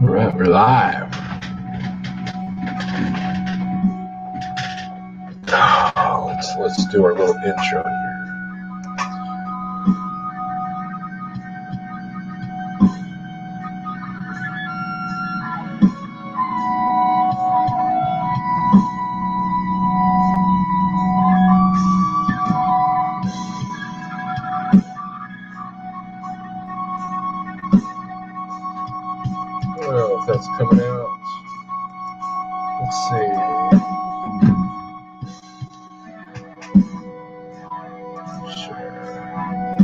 All right, we're live. Oh, let's do our little intro here. I don't know if that's coming out. Let's see. Share.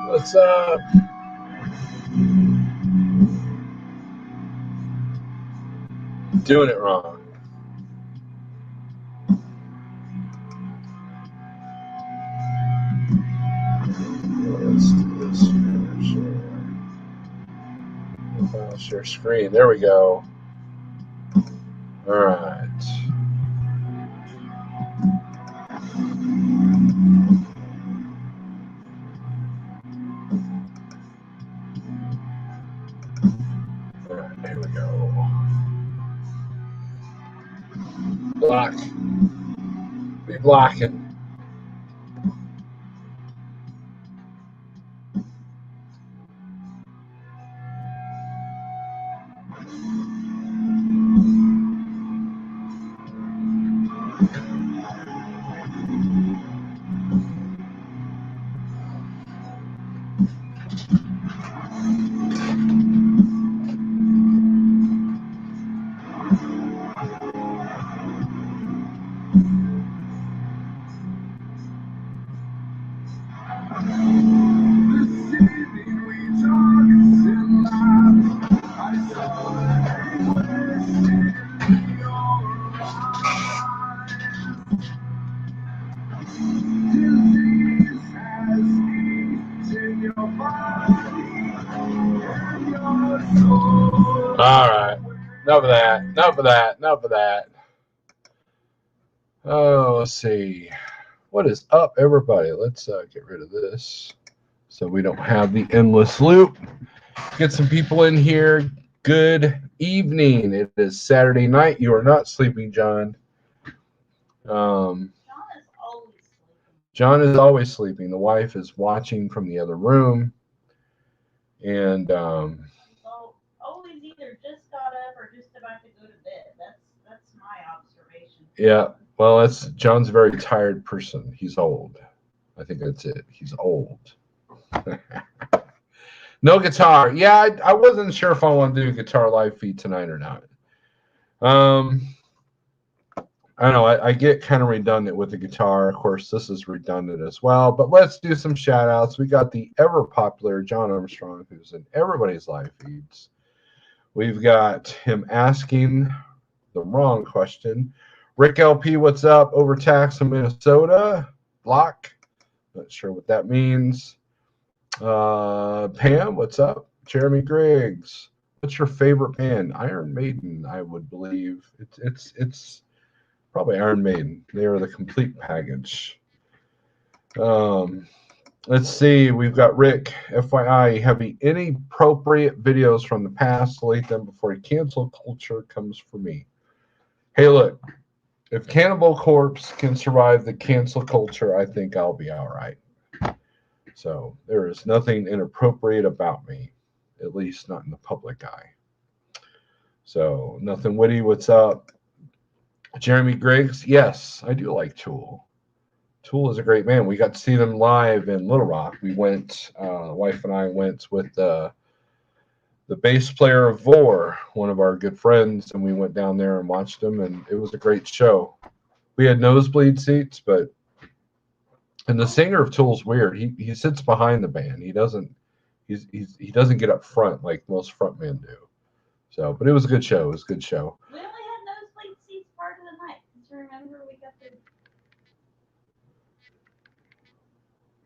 What's up? Doing it wrong. Let's do this here. Share. Share screen. There we go. All right. All right, here we go. Block. Be blocking. All right. Enough of that. Enough of that. Enough of that. Oh, let's see. What is up, everybody? Let's get rid of this so we don't have the endless loop. Get some people in here. Good evening. It is Saturday night. You are not sleeping, John. John is always sleeping. The wife is watching from the other room. And always either just got up or just about to go to bed. That's my observation. Yeah, well, that's John's a very tired person. He's old. I think that's it. He's old. No guitar. Yeah, I wasn't sure if I want to do a guitar live feed tonight or not. I don't know. I get kind of redundant with the guitar. Of course, this is redundant as well. But let's do some shout outs. We got the ever popular John Armstrong, who's in everybody's live feeds. We've got him asking the wrong question. Rick LP, what's up? Over Tascam, Minnesota. Block. Not sure what that means. Pam, what's up? Jeremy Griggs. What's your favorite band? Iron Maiden, I would believe. It's probably Iron Maiden. They are the complete package. Let's see. We've got Rick. FYI, have any appropriate videos from the past? Delete them before cancel culture comes for me. Hey, look. If Cannibal Corpse can survive the cancel culture, I think I'll be all right. So there is nothing inappropriate about me, at least not in the public eye. So nothing witty. What's up? Jeremy Griggs. Yes, I do like Tool. Tool is a great band. We got to see them live in Little Rock. We went, wife and I went with the bass player of Vor, one of our good friends, and we went down there and watched them, and it was a great show. We had nosebleed seats, and the singer of Tool's weird. He sits behind the band. He doesn't get up front like most frontmen do. So, but it was a good show. It was a good show. We only had nosebleed seats part of the night. Do you remember we got the?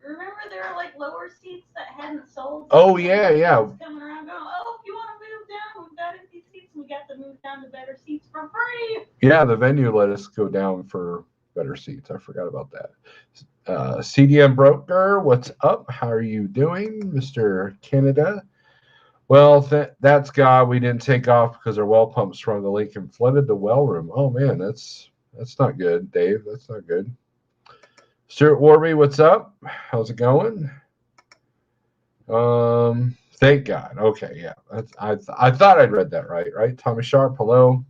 Remember there were like lower seats that hadn't sold. Oh yeah. Coming around going, oh, if you want to move down, we've got empty seats. We got to move down to better seats for free. Yeah, the venue let us go down for better seats. I forgot about that. CDM Broker, what's up? How are you doing, Mr. Canada? Well, that's God. We didn't take off because our well pump sprung a leak and flooded the well room. Oh man, that's not good, Dave. That's not good. Stuart Warby, what's up? How's it going? Thank God. Okay, yeah. I thought I'd read that right, right? Thomas Sharp, hello.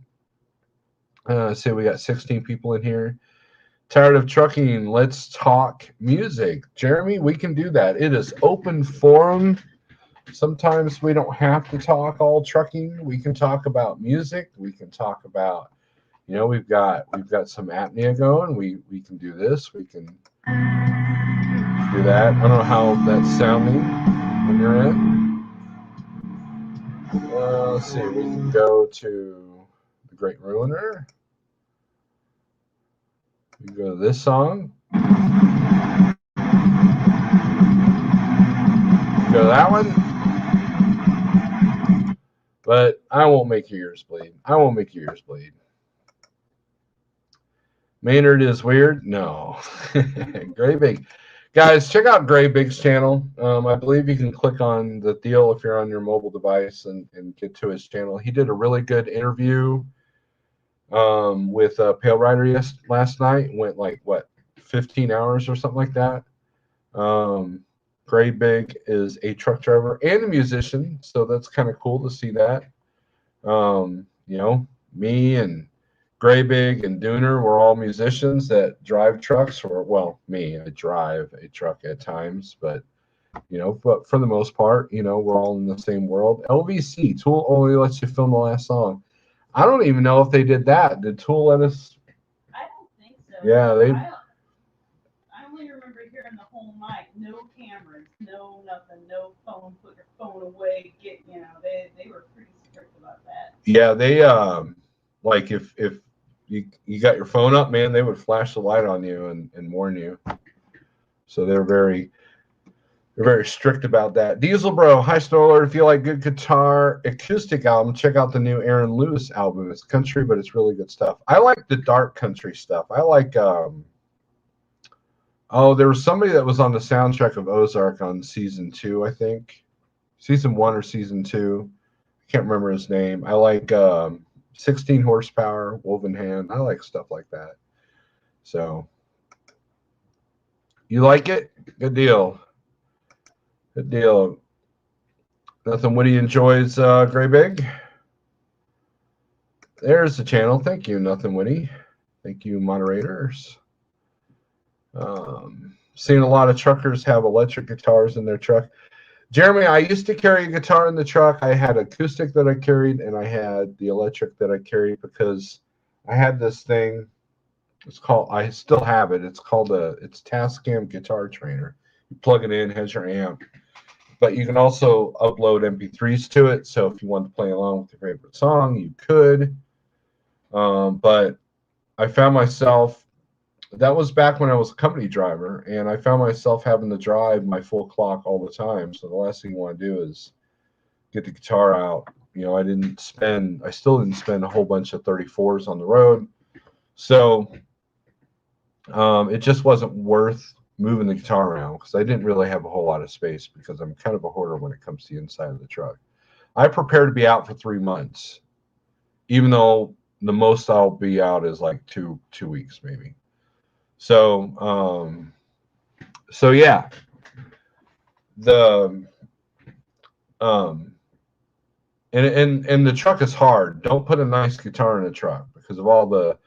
Say we got 16 people in here. Tired of trucking? Let's talk music. Jeremy, we can do that. It is open forum. Sometimes we don't have to talk all trucking. We can talk about music. We can talk about, we've got some apnea going. We can do this. We can do that. I don't know how that's sounding when you're in. Let's see. We can go to the Great Ruiner. We can go to this song. Go to that one. But I won't make your ears bleed. Maynard is weird? No. Gray Big. Guys, check out Gray Big's channel. I believe you can click on the deal if you're on your mobile device and get to his channel. He did a really good interview with Pale Rider last night. Went like, 15 hours or something like that. Gray Big is a truck driver and a musician, so that's kind of cool to see that. Me and Gray Big and Dooner were all musicians that drive trucks, me, I drive a truck at times, but for the most part, we're all in the same world. LVC, Tool only lets you film the last song. I don't even know if they did that. Did Tool let us? I don't think so. Yeah, they. I only remember hearing the whole mic, no cameras, no nothing, no phone, put your phone away, they were pretty strict about that. Yeah, they like if you got your phone up, man, they would flash the light on you and warn you. So they're very strict about that. Diesel Bro, hi Snorelord. If you like good guitar acoustic album, check out the new Aaron Lewis album. It's country, but it's really good stuff. I like the dark country stuff. I like there was somebody that was on the soundtrack of Ozark on season 2, I think. Season 1 or season 2. I can't remember his name. I like 16 horsepower, Woven Hand. I like stuff like that. So you like it? Good deal. Good deal. Nothing Woody enjoys Gray Big. There's the channel. Thank you, Nothing Woody. Thank you, moderators. Seeing a lot of truckers have electric guitars in their truck. Jeremy, I used to carry a guitar in the truck. I had acoustic that I carried, and I had the electric that I carried because I had this thing. I still have it. It's called it's Tascam Guitar Trainer. You plug it in, has your amp. But you can also upload MP3s to it. So if you want to play along with your favorite song, you could. But I found myself, that was back when I was a company driver, and I found myself having to drive my full clock all the time. So the last thing you want to do is get the guitar out. I still didn't spend a whole bunch of 34s on the road. So it just wasn't worth moving the guitar around because I didn't really have a whole lot of space because I'm kind of a hoarder when it comes to the inside of the truck. I prepare to be out for 3 months, even though the most I'll be out is like two weeks maybe. So yeah, the and the truck is hard. Don't put a nice guitar in a truck because of all the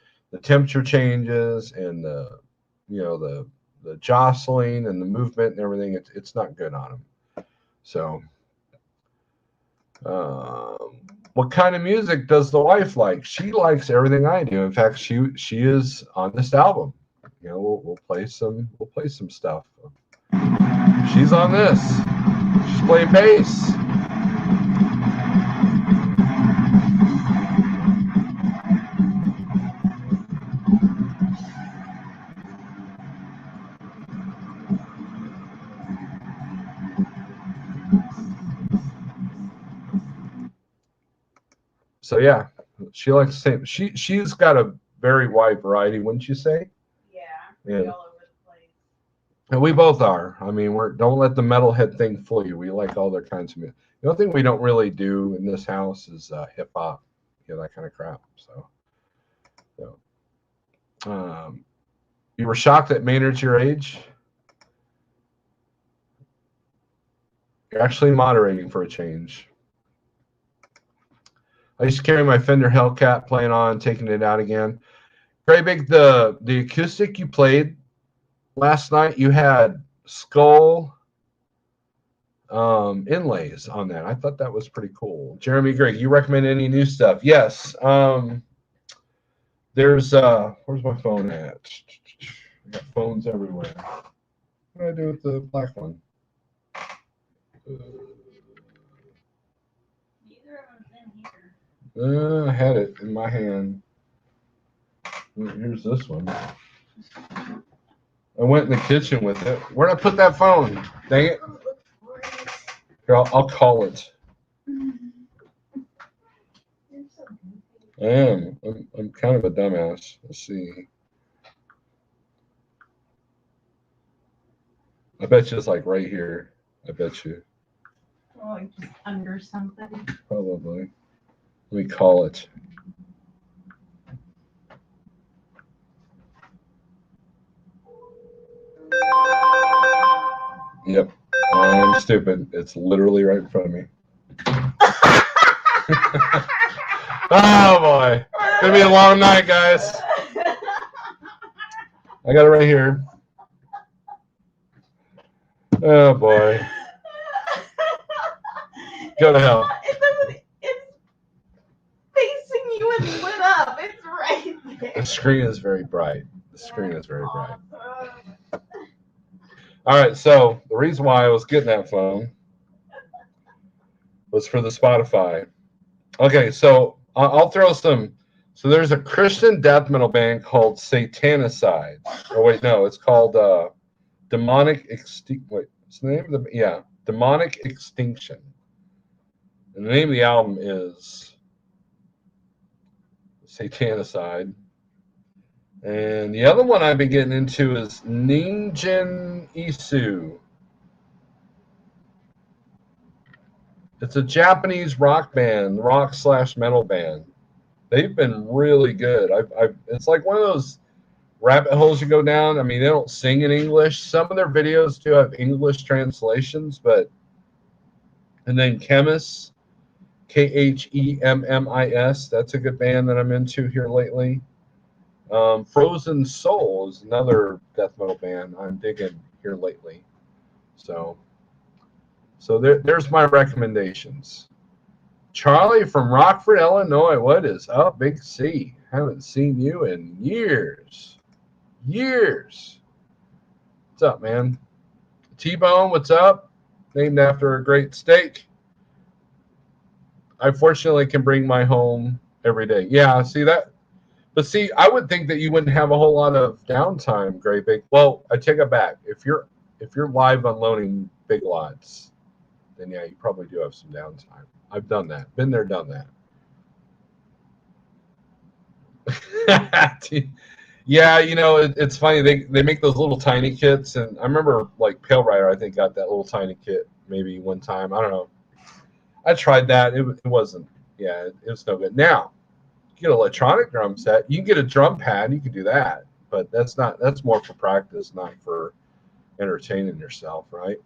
temperature changes and the jostling and the movement and everything. It's not good on them. So what kind of music does the wife like? She likes everything I do. In fact, she is on this album. We'll play some stuff. She's on this. She's playing bass. So yeah, she likes the same. She's got a very wide variety, wouldn't you say? Yeah, I'm pretty all over the place. And we both are. I mean, don't let the metalhead thing fool you. We like all their kinds of music. The only thing we don't really do in this house is hip hop, that kind of crap. So you were shocked that Maynard's your age. You're actually moderating for a change. I used to carry my Fender Hellcat playing on, taking it out again. Great big, the acoustic you played last night, you had skull inlays on that. I thought that was pretty cool. Jeremy Greg, you recommend any new stuff? Yes. There's where's my phone at? I got phones everywhere. What do I do with the black one? Neither of them's in here. I had it in my hand. Here's this one. I went in the kitchen with it. Where'd I put that phone? Dang it. Here, I'll call it. I am. I'm kind of a dumbass. Let's see. I bet you it's like right here. I bet you. Oh, like just under something. Probably. Let me call it. Yep. I'm stupid. It's literally right in front of me. Oh boy. It's gonna be a long night, guys. I got it right here. Oh boy. Go to hell. It's facing you and lit up. It's right there. The screen is very bright. The screen is very bright. All right, so the reason why I was getting that phone was for the Spotify. Okay, so I'll throw some. So there's a Christian death metal band called Satanicide. Oh wait, no, it's called Demonic Extinction. Wait, what's the name of the? Yeah, Demonic Extinction. And the name of the album is Satanicide. And the other one I've been getting into is Ningen Isu. It's a Japanese rock band, rock/metal band. They've been really good. It's like one of those rabbit holes you go down. I mean, they don't sing in English. Some of their videos do have English translations, and then Chemis, Khemmis. That's a good band that I'm into here lately. Frozen Soul is another death metal band I'm digging here lately. So there's my recommendations. Charlie from Rockford, Illinois. What is up, Big C? Haven't seen you in years. Years. What's up, man? T-Bone, what's up? Named after a great steak. I fortunately can bring my home every day. Yeah, see that? But see, I would think that you wouldn't have a whole lot of downtime, Gray Big. Well, I take it back. If you're live unloading big lots, then yeah, you probably do have some downtime. I've done that. Been there, done that. Yeah, it's funny. They make those little tiny kits, and I remember like Pale Rider, I think, got that little tiny kit maybe one time. I don't know. I tried that. It wasn't. Yeah, it was no good. Now, you get an electronic drum set. You can get a drum pad. You can do that, but that's more for practice, not for entertaining yourself, right?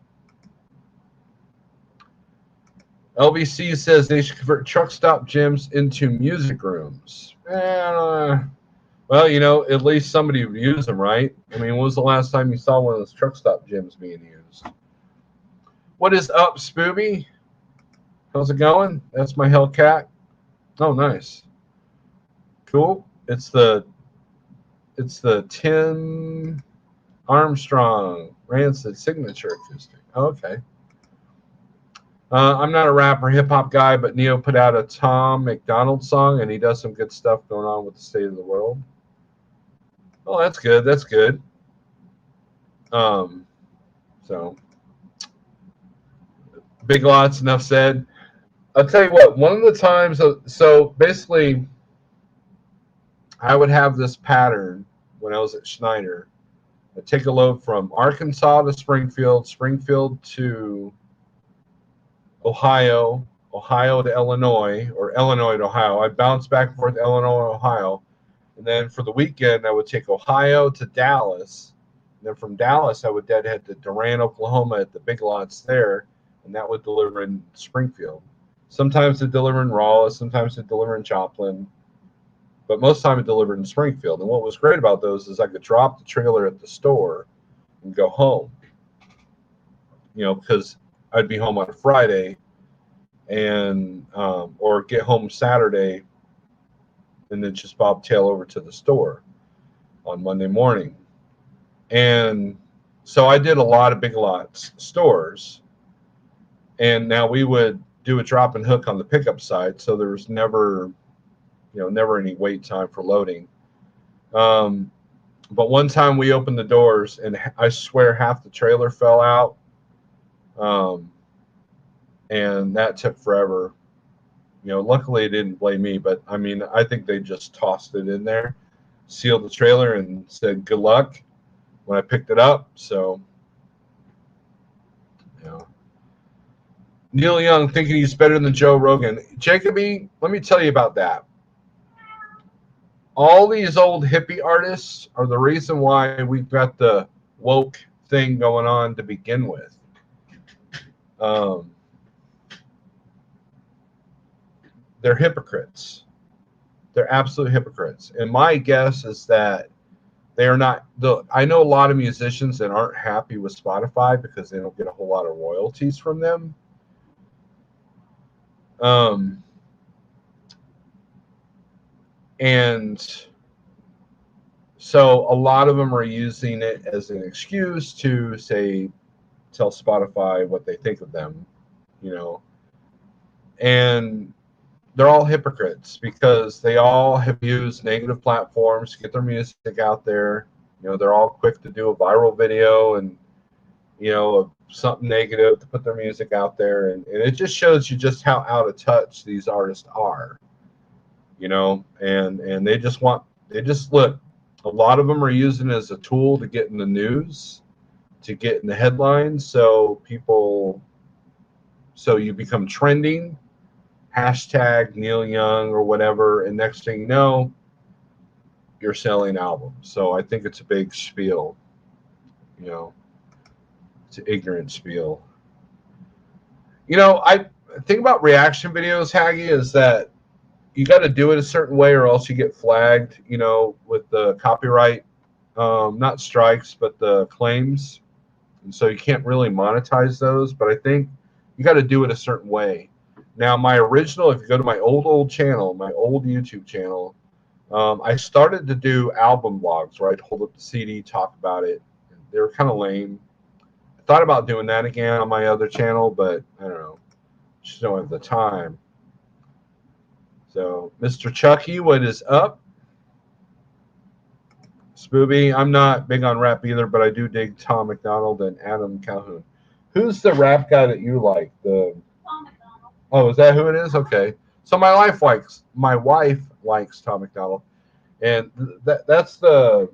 LBC says they should convert truck stop gyms into music rooms. Well, at least somebody would use them, right? I mean, when was the last time you saw one of those truck stop gyms being used? What is up, Spooby? How's it going? That's my Hellcat. Oh, nice. Cool. It's the Tim Armstrong Rancid signature acoustic. Oh, okay. I'm not a rapper, hip hop guy, but Neo put out a Tom McDonald song, and he does some good stuff going on with the state of the world. Oh, that's good. That's good. So big lots. Enough said. I'll tell you what. One of the times, so basically, I would have this pattern when I was at Schneider, I'd take a load from Arkansas to Springfield, Springfield to Ohio, Ohio to Illinois, or Illinois to Ohio. I'd bounce back and forth Illinois, Ohio. And then for the weekend, I would take Ohio to Dallas. And then from Dallas, I would deadhead to Durant, Oklahoma at the Big Lots there, and that would deliver in Springfield. Sometimes it deliver in Raleigh, sometimes it deliver in Joplin, but most of the time it delivered in Springfield. And what was great about those is I could drop the trailer at the store and go home, because I'd be home on a Friday and or get home Saturday and then just bobtail over to the store on Monday morning. And so I did a lot of Big Lots stores, and now we would do a drop and hook on the pickup side, so there was never any wait time for loading. But one time we opened the doors, and I swear half the trailer fell out, and that took forever. Luckily it didn't blame me, but I mean, I think they just tossed it in there, sealed the trailer, and said good luck when I picked it up. So, Neil Young thinking he's better than Joe Rogan. Jacoby, let me tell you about that. All these old hippie artists are the reason why we've got the woke thing going on to begin with. They're hypocrites. They're absolute hypocrites. And my guess is that they are not. I know a lot of musicians that aren't happy with Spotify because they don't get a whole lot of royalties from them. And so a lot of them are using it as an excuse to tell Spotify what they think of them, and they're all hypocrites because they all have used negative platforms to get their music out there. They're all quick to do a viral video and, something negative to put their music out there. And it just shows you just how out of touch these artists are, and they just look, a lot of them are using it as a tool to get in the news, to get in the headlines. So you become trending, hashtag Neil Young or whatever, and next thing you know, you're selling albums. So I think it's a big spiel, it's an ignorant spiel. I think about reaction videos, Haggy, is that you got to do it a certain way or else you get flagged, with the copyright, not strikes, but the claims. And so you can't really monetize those, but I think you got to do it a certain way. Now, my original, if you go to my old channel, my old YouTube channel, I started to do album vlogs where I'd hold up the CD, talk about it. They were kind of lame. I thought about doing that again on my other channel, but I don't know. Just don't have the time. So, Mr. Chucky, what is up? Spooby, I'm not big on rap either, but I do dig Tom McDonald and Adam Calhoun. Who's the rap guy that you like? Tom McDonald. Oh, is that who it is? Okay. So my wife likes Tom McDonald, and that's the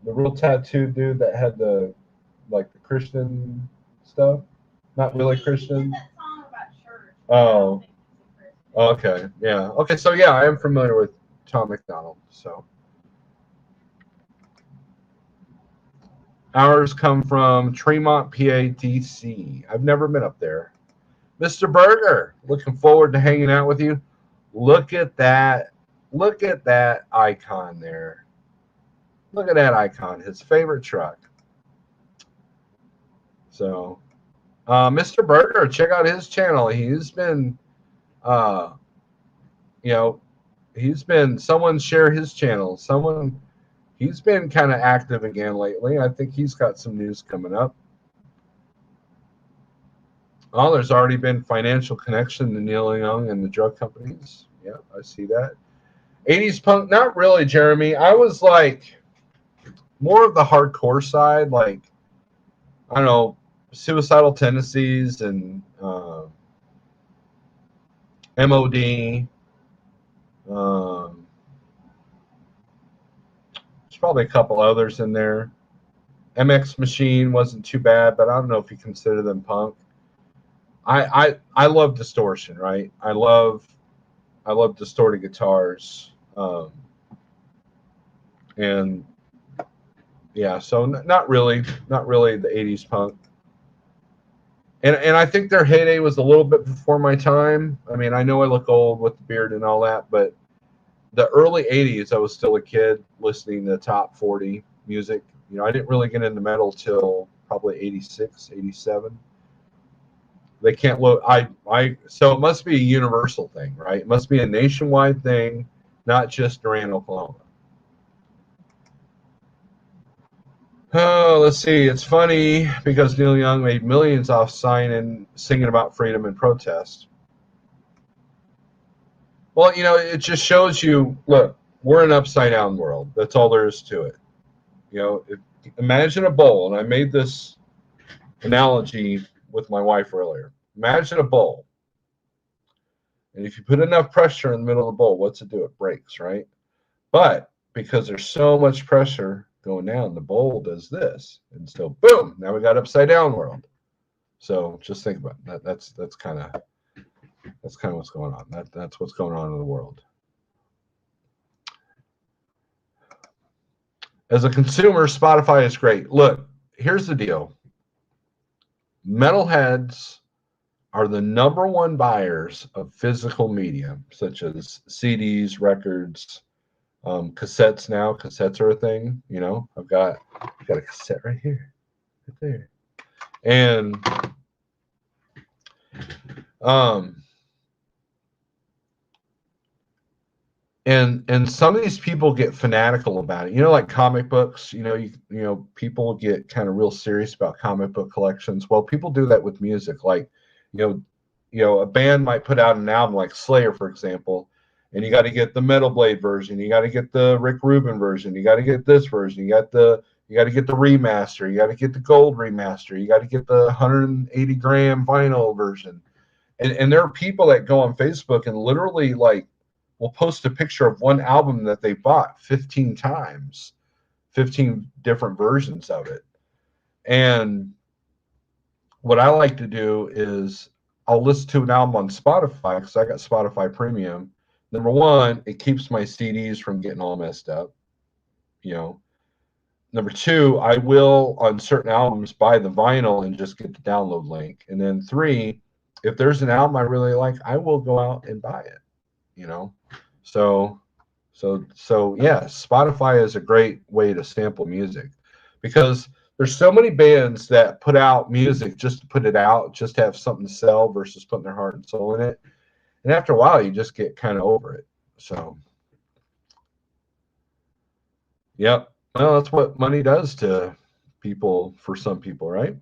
real tattooed dude that had the Christian stuff. Not really Christian. That song about church. Oh. Okay. Yeah. Okay. So yeah, I am familiar with Tom McDonald. So ours come from Tremont, PA, DC. I've never been up there. Mr. Berger, looking forward to hanging out with you. Look at that. Look at that icon there. Look at that icon. His favorite truck. So, Mr. Berger, check out his channel. He's been, someone share his channel. He's been kind of active again lately. I think he's got some news coming up. Oh, there's already been financial connection to Neil Young and the drug companies. Yeah, I see that. 80s punk, not really, Jeremy. I was more of the hardcore side, I don't know, Suicidal Tendencies and MOD. probably a couple others in there. MX Machine wasn't too bad, but I don't know if you consider them punk. I love distortion, right? I love distorted guitars, and yeah, so not really the '80s punk. And I think their heyday was a little bit before my time. I mean, I know I look old with the beard and all that, but the early '80s, I was still a kid listening to top 40 music. You know, I didn't really get into metal till probably '86, '87. They can't look. So it must be a universal thing, right? It must be a nationwide thing, not just Durango, Oklahoma. Oh, let's see. It's funny because Neil Young made millions off singing about freedom and protest. Well, you know, it just shows you. Look, we're an upside down world. That's all there is to it. You know, imagine a bowl, and I made this analogy with my wife earlier. Imagine a bowl, and if you put enough pressure in the middle of the bowl, what's it do? It breaks, right? But because there's so much pressure going down, the bowl does this, and so boom, now we got upside down world. So just think about that. That's kind of what's going on. That's what's going on in the world. As a consumer, Spotify is great. Look, here's the deal. Metalheads are the number one buyers of physical media, such as CDs, records, cassettes now. Cassettes are a thing, you know. I've got a cassette right here, right there. And and some of these people get fanatical about it. You know, like comic books, you know, people get kind of real serious about comic book collections. Well, people do that with music. Like, a band might put out an album like Slayer, for example, and you got to get the Metal Blade version, you got to get the Rick Rubin version, you got to get this version, you got to get the remaster, you got to get the gold remaster, you got to get the 180 gram vinyl version. And there are people that go on Facebook and literally like will post a picture of one album that they bought 15 times, 15 different versions of it. And what I like to do is I'll listen to an album on Spotify because I got Spotify Premium. Number one, it keeps my CDs from getting all messed up. You know. Number two, I will on certain albums buy the vinyl and just get the download link. And then three, if there's an album I really like, I will go out and buy it. You know. So yeah, Spotify is a great way to sample music because there's so many bands that put out music just to put it out, just to have something to sell versus putting their heart and soul in it. And after a while, you just get kind of over it. So, yep. Well, that's what money does to people for some people, right?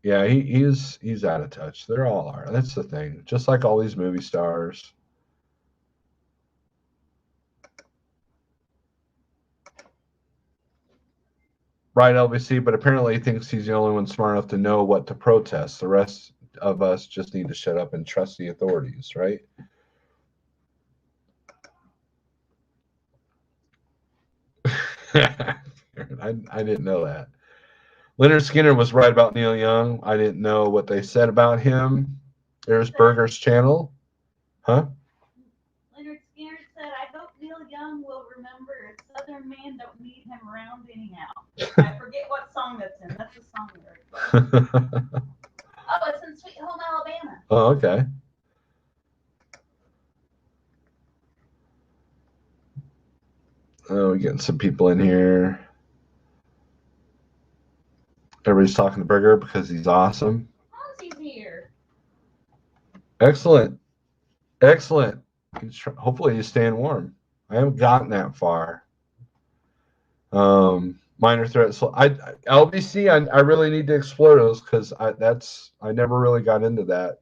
Yeah, he's out of touch. They're all are. That's the thing. Just like all these movie stars. Right, LBC, but apparently he thinks he's the only one smart enough to know what to protest. The rest of us just need to shut up and trust the authorities, right? I didn't know that. Leonard Skinner was right about Neil Young. I didn't know what they said about him. There's Berger's channel. Huh? Leonard Skinner said, I hope Neil Young will remember a Southern man don't need him around anyhow. I forget what song that's in. That's the song lyric. Oh, it's in Sweet Home Alabama. Oh, okay. Oh, we're getting some people in here. Everybody's talking to Berger because he's awesome. Ozzy's here. Excellent. Excellent. Hopefully he's staying warm. I haven't gotten that far. Minor threat. So LBC. I really need to explore those because I never really got into that.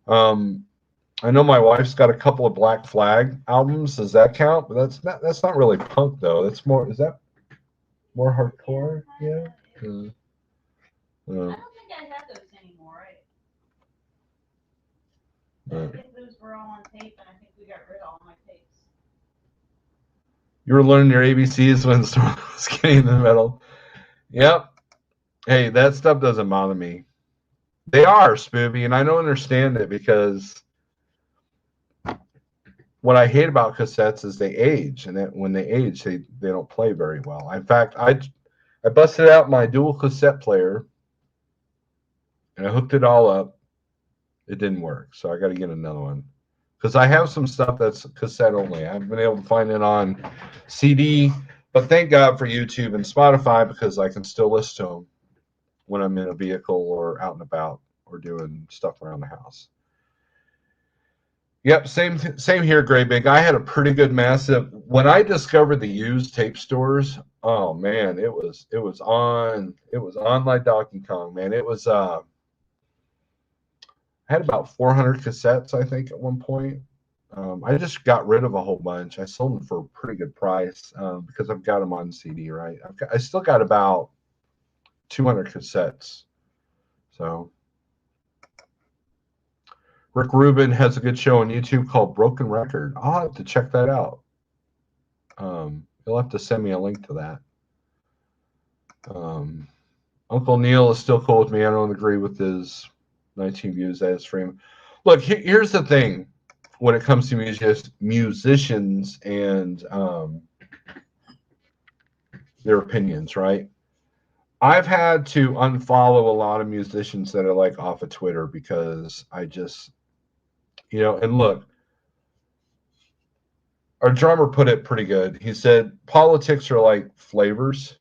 I know my wife's got a couple of Black Flag albums. Does that count? But that's not really punk though. That's more. Is that more hardcore? Yeah. I don't think I have those anymore. I think those were all on tape, and I think we got rid of all my tapes. You were learning your ABCs when Snorelord was getting in the middle. Yep. Hey, that stuff doesn't bother me. They are, Spoopy, and I don't understand it because what I hate about cassettes is they age, and when they age, they don't play very well. In fact, I busted out my dual cassette player, and I hooked it all up. It didn't work, so I got to get another one. Because I have some stuff that's cassette only. I haven't been able to find it on CD, but thank God for YouTube and Spotify because I can still listen to them when I'm in a vehicle or out and about or doing stuff around the house. Yep, same here, Gray Big. I had a pretty good massive when I discovered the used tape stores. Oh man, it was on like Donkey Kong, man. It was I had about 400 cassettes, I think, at one point. I just got rid of a whole bunch. I sold them for a pretty good price because I've got them on CD, right? I still got about 200 cassettes. So, Rick Rubin has a good show on YouTube called Broken Record. I'll have to check that out. You'll have to send me a link to that. Uncle Neil is still cool with me. I don't agree with his 19 views as stream. Look, here's the thing when it comes to musicians and their opinions, right? I've had to unfollow a lot of musicians that are like off of Twitter because I just, and look, our drummer put it pretty good. He said politics are like flavors,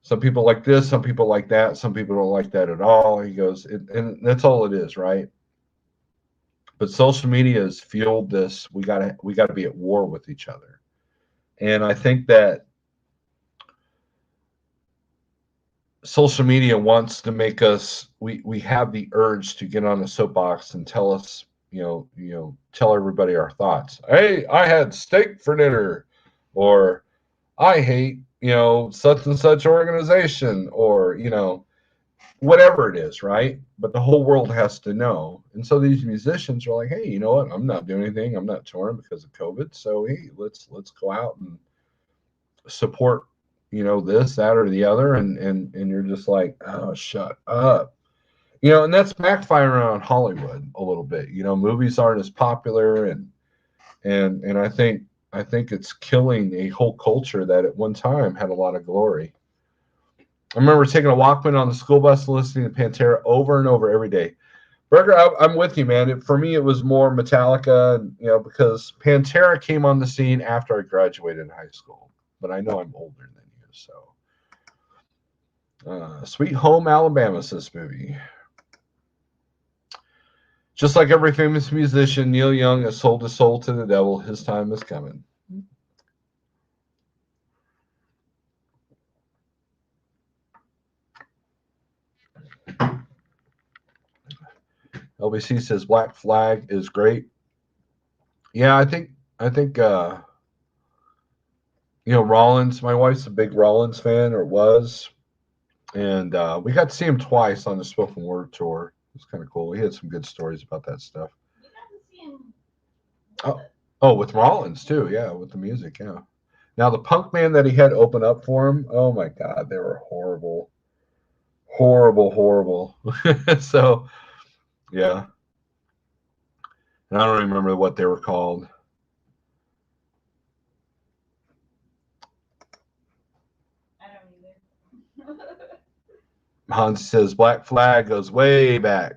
Some people like this, some people like that, some people don't like that at all. He goes, and that's all it is, right? But social media has fueled this. We gotta be at war with each other, and I think that social media wants to make us. We have the urge to get on a soapbox and tell us, tell everybody our thoughts. Hey, I had steak for dinner, or I hate such and such organization, or whatever it is, right? But the whole world has to know. And so these musicians are like, hey, you know what? I'm not doing anything. I'm not touring because of COVID. So hey, let's go out and support, this, that, or the other. And you're just like, oh, shut up. And that's backfiring on Hollywood a little bit. Movies aren't as popular and I think it's killing a whole culture that at one time had a lot of glory. I remember taking a Walkman on the school bus and listening to Pantera over and over every day. Burger, I'm with you, man. For me, it was more Metallica, because Pantera came on the scene after I graduated high school. But I know I'm older than you, so. Sweet Home Alabama, says movie. Just like every famous musician, Neil Young has sold his soul to the devil. His time is coming. LBC says Black Flag is great. Yeah, I think Rollins. My wife's a big Rollins fan, or was, and we got to see him twice on the spoken word tour. It was kind of cool. He had some good stories about that stuff. We got to see him. Oh, with Rollins too. Yeah, with the music. Yeah. Now the punk band that he had open up for him. Oh my God, they were horrible, horrible. So. Yeah. And I don't remember what they were called. I don't either. Hans says Black Flag goes way back.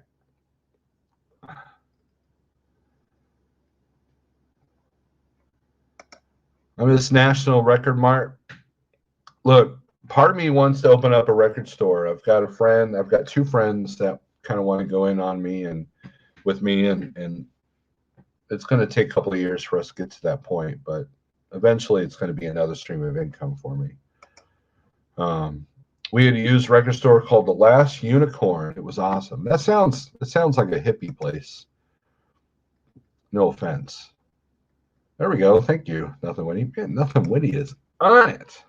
I'm this National Record Mart. Look, part of me wants to open up a record store. I've got two friends that kind of want to go in on me and with me, and it's going to take a couple of years for us to get to that point, but eventually it's going to be another stream of income for me. We had a used record store called The Last Unicorn. It was awesome. It sounds like a hippie place. No offense. There we go. Thank you. Nothing Witty. Nothing Witty is on it.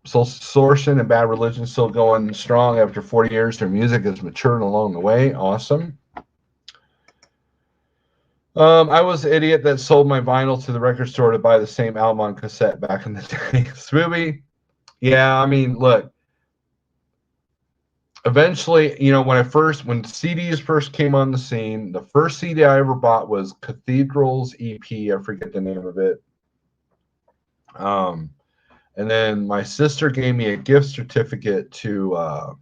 Soul Sortion and Bad Religion still going strong after 40 years. Their music has matured along the way. Awesome. I was the idiot that sold my vinyl to the record store to buy the same album on cassette back in the day. Swooby, yeah, I mean, look, eventually, you know, when CDs first came on the scene, the first CD I ever bought was Cathedral's EP. I forget the name of it. And then my sister gave me a gift certificate to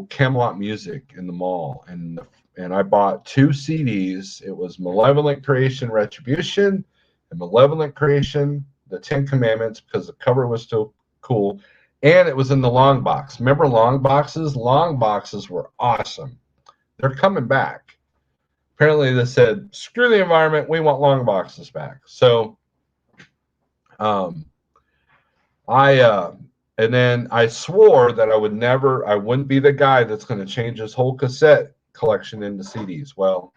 Camelot Music in the mall, and I bought 2 CDs. It was Malevolent Creation Retribution and Malevolent Creation The 10 Commandments, because the cover was still cool, and it was in the long box. Remember long boxes? Long boxes were awesome. They're coming back. Apparently they said, screw the environment, we want long boxes back. So and then I swore that I wouldn't be the guy that's going to change his whole cassette collection into CDs. Well,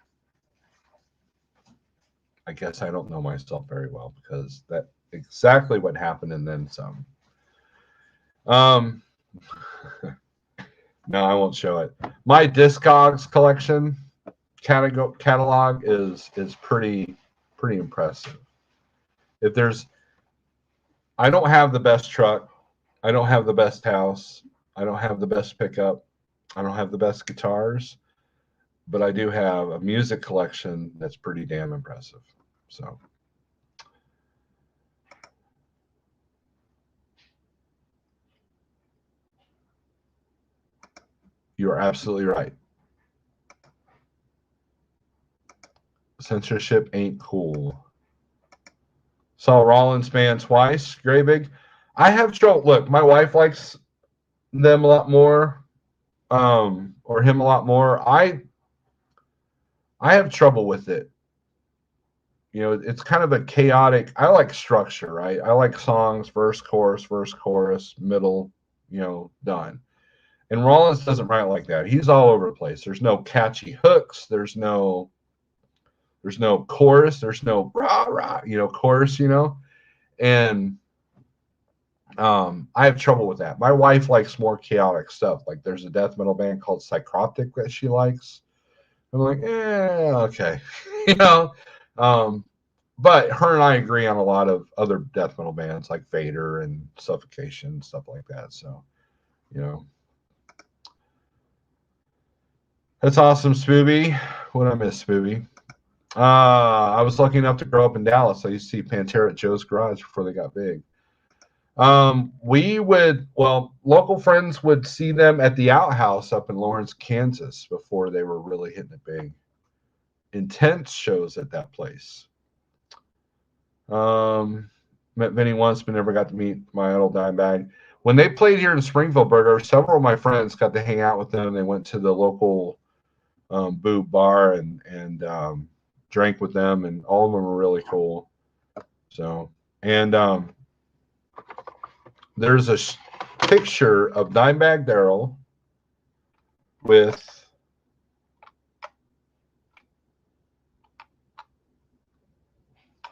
I guess I don't know myself very well, because that's exactly what happened, and then some. No, I won't show it. My Discogs collection catalog is pretty impressive. I don't have the best truck. I don't have the best house. I don't have the best pickup. I don't have the best guitars, but I do have a music collection that's pretty damn impressive. So, you are absolutely right. Censorship ain't cool. Saw Rollins band twice. Greybig. I have trouble. Look, my wife likes them a lot more, or him a lot more. I have trouble with it. You know, it's kind of a chaotic. I like structure, right? I like songs, verse, chorus, middle, you know, done. And Rollins doesn't write like that. He's all over the place. There's no catchy hooks. There's no chorus. There's no rah rah, you know, chorus, you know. And I have trouble with that. My wife likes more chaotic stuff. Like there's a death metal band called Psychroptic that she likes. I'm like, okay, you know. But her and I agree on a lot of other death metal bands like Vader and Suffocation and stuff like that. So, you know, that's awesome, Spooby. What I miss, Spooby? I was lucky enough to grow up in Dallas. I used to see Pantera at Joe's Garage before they got big. Local friends would see them at the Outhouse up in Lawrence, Kansas before they were really hitting it big. Intense shows at that place. Met Vinny once, but never got to meet my idol Dimebag. When they played here in Springfield Burger, several of my friends got to hang out with them. They went to the local boob bar and drank with them, and all of them were really cool. So, and there's a picture of Dimebag Darrell with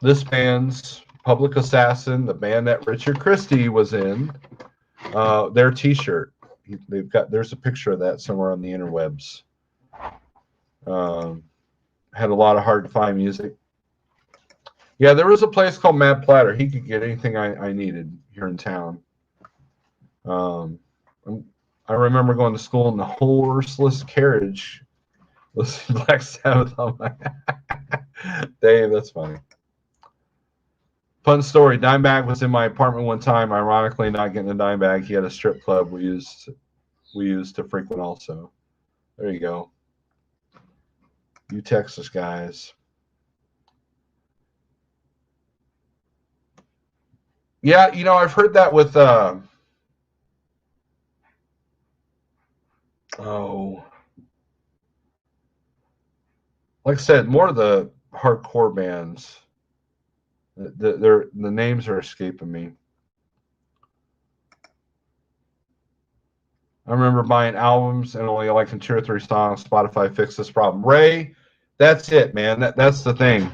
this band's Public Assassin, the band that Richard Christie was in, their T-shirt. There's a picture of that somewhere on the interwebs. Had a lot of hard to find music. Yeah, there was a place called Mad Platter. He could get anything I needed here in town. I remember going to school in the horseless carriage, listening to Black Sabbath on my. Dave, that's funny. Fun story. Dimebag was in my apartment one time. Ironically, not getting a Dimebag. He had a strip club we used to frequent also. There you go. You Texas guys. Yeah, you know, I've heard that with like I said, more of the hardcore bands. The names are escaping me. I remember buying albums and only liking 2 or 3 songs. Spotify fixed this problem. Ray, that's it, man. That's the thing.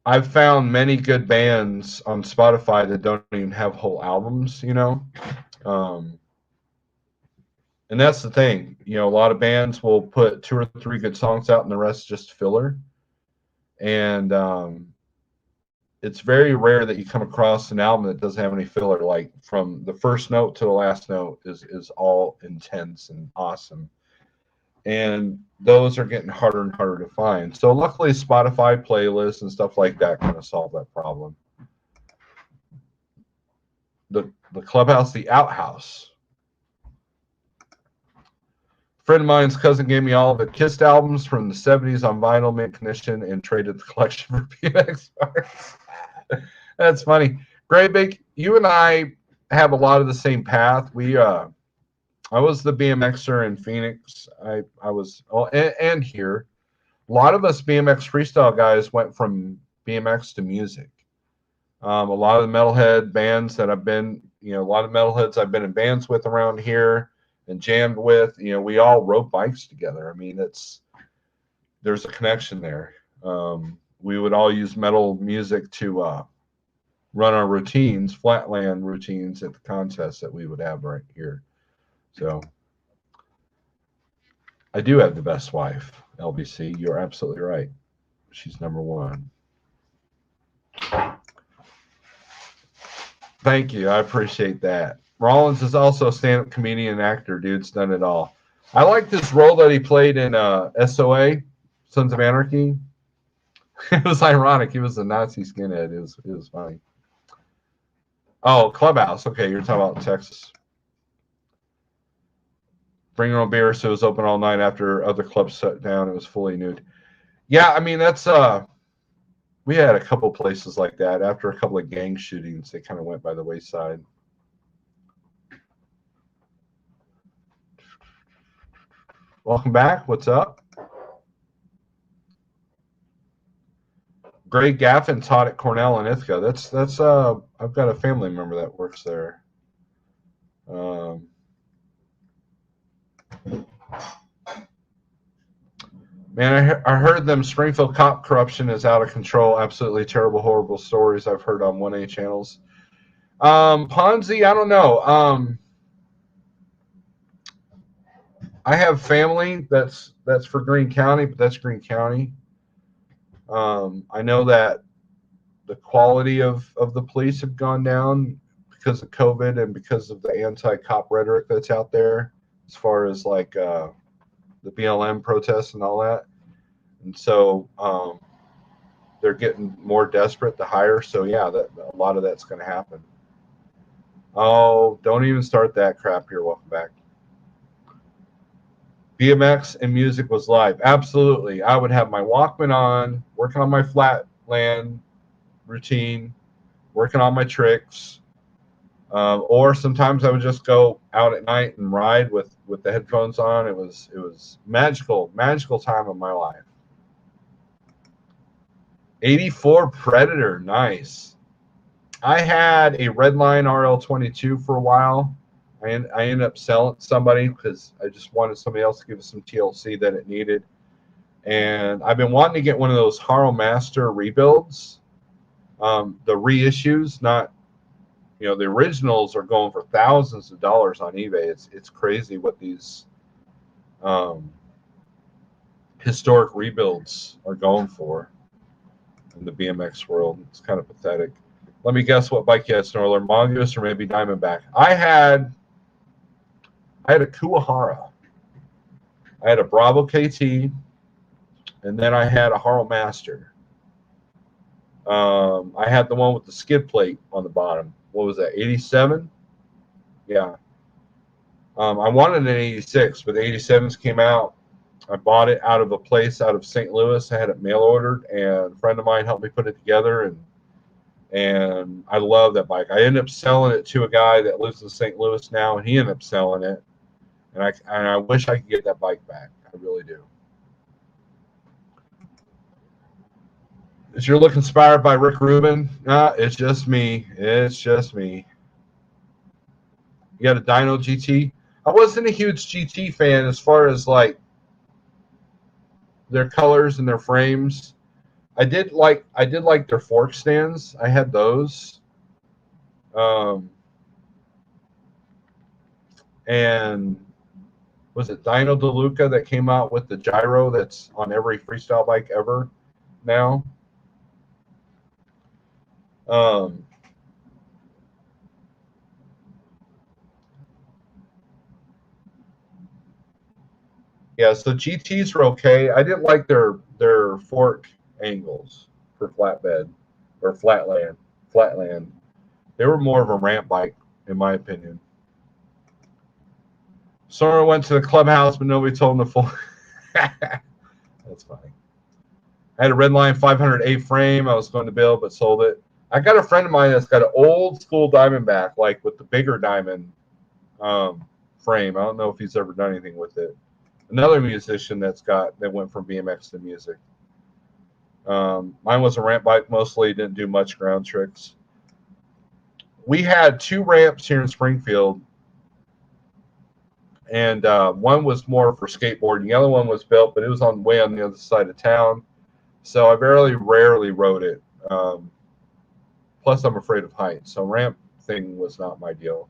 I've found many good bands on Spotify that don't even have whole albums, you know. And that's the thing. You know, a lot of bands will put 2 or 3 good songs out and the rest just filler. And it's very rare that you come across an album that doesn't have any filler. Like from the first note to the last note is all intense and awesome. And those are getting harder and harder to find. So luckily Spotify playlists and stuff like that kind of solve that problem. The clubhouse, the outhouse. A friend of mine's cousin gave me all of the Kissed albums from the 70s on vinyl, mint condition, and traded the collection for BMX parts. That's funny. Great Big, you and I have a lot of the same path. I was the BMXer in Phoenix. I was, and here. A lot of us BMX freestyle guys went from BMX to music. A lot of the metalhead bands that I've been, a lot of metalheads I've been in bands with around here and jammed with, we all rode bikes together. I mean, there's a connection there. We would all use metal music to run our routines, flatland routines at the contests that we would have right here. So I do have the best wife, LBC. You're absolutely right. She's number one. Thank you. I appreciate that. Rollins is also a stand-up comedian and actor. Dude's done it all. I like this role that he played in SOA, Sons of Anarchy. It was ironic. He was a Nazi skinhead. It was funny. Oh, Clubhouse. Okay, you're talking about Texas. Bring your own beer, so it was open all night after other clubs shut down. It was fully nude. Yeah, I mean, that's we had a couple places like that. After a couple of gang shootings, they kind of went by the wayside. Welcome back. What's up? Greg Gaffin taught at Cornell in Ithaca. That's I've got a family member that works there. Man, I heard them Springfield cop corruption is out of control. Absolutely terrible, horrible stories I've heard on 1A channels. Ponzi, I don't know. I have family that's for Greene County, but that's Greene County. I know that the quality of the police have gone down because of COVID and because of the anti-cop rhetoric that's out there, as far as like the BLM protests and all that. And so they're getting more desperate to hire. So yeah, a lot of that's going to happen. Oh, don't even start that crap here. Welcome back. BMX and music was live. Absolutely. I would have my Walkman on, working on my flatland routine, working on my tricks. Or sometimes I would just go out at night and ride with the headphones on. It was magical time of my life. 84 Predator, nice. I had a Redline RL22 for a while. I ended up selling somebody because I just wanted somebody else to give us some TLC that it needed. And I've been wanting to get one of those Haro Master rebuilds, the reissues, not, the originals are going for thousands of dollars on eBay. It's crazy what these historic rebuilds are going for in the BMX world. It's kind of pathetic. Let me guess what bike you had, Snorelord. Mongoose or maybe Diamondback. I had a Kuwahara. I had a Bravo KT, and then I had a Haro Master. I had the one with the skid plate on the bottom. What was that, 87? Yeah. I wanted an 86, but the 87s came out. I bought it out of a place out of St. Louis. I had it mail ordered, and a friend of mine helped me put it together, and I love that bike. I ended up selling it to a guy that lives in St. Louis now, and he ended up selling it. And I wish I could get that bike back. I really do. Is your look inspired by Rick Rubin? It's just me. It's just me. You got a Dyno GT? I wasn't a huge GT fan as far as like their colors and their frames. I did like their fork stands. I had those. And was it Dino DeLuca that came out with the gyro that's on every freestyle bike ever now. Yeah, so GTs were okay. I didn't like their fork angles for flatbed or flatland. They were more of a ramp bike, in my opinion. Sora went to the clubhouse, but nobody told him to full. That's funny. I had a Redline 500A frame I was going to build, but sold it. I got a friend of mine that's got an old school Diamondback, like with the bigger diamond frame. I don't know if he's ever done anything with it. Another musician that went from BMX to music. Mine was a ramp bike mostly, didn't do much ground tricks. We had 2 ramps here in Springfield, and one was more for skateboarding. The other one was built, but it was way on the other side of town, so I rarely rode it. Plus, I'm afraid of heights, so ramp thing was not my deal.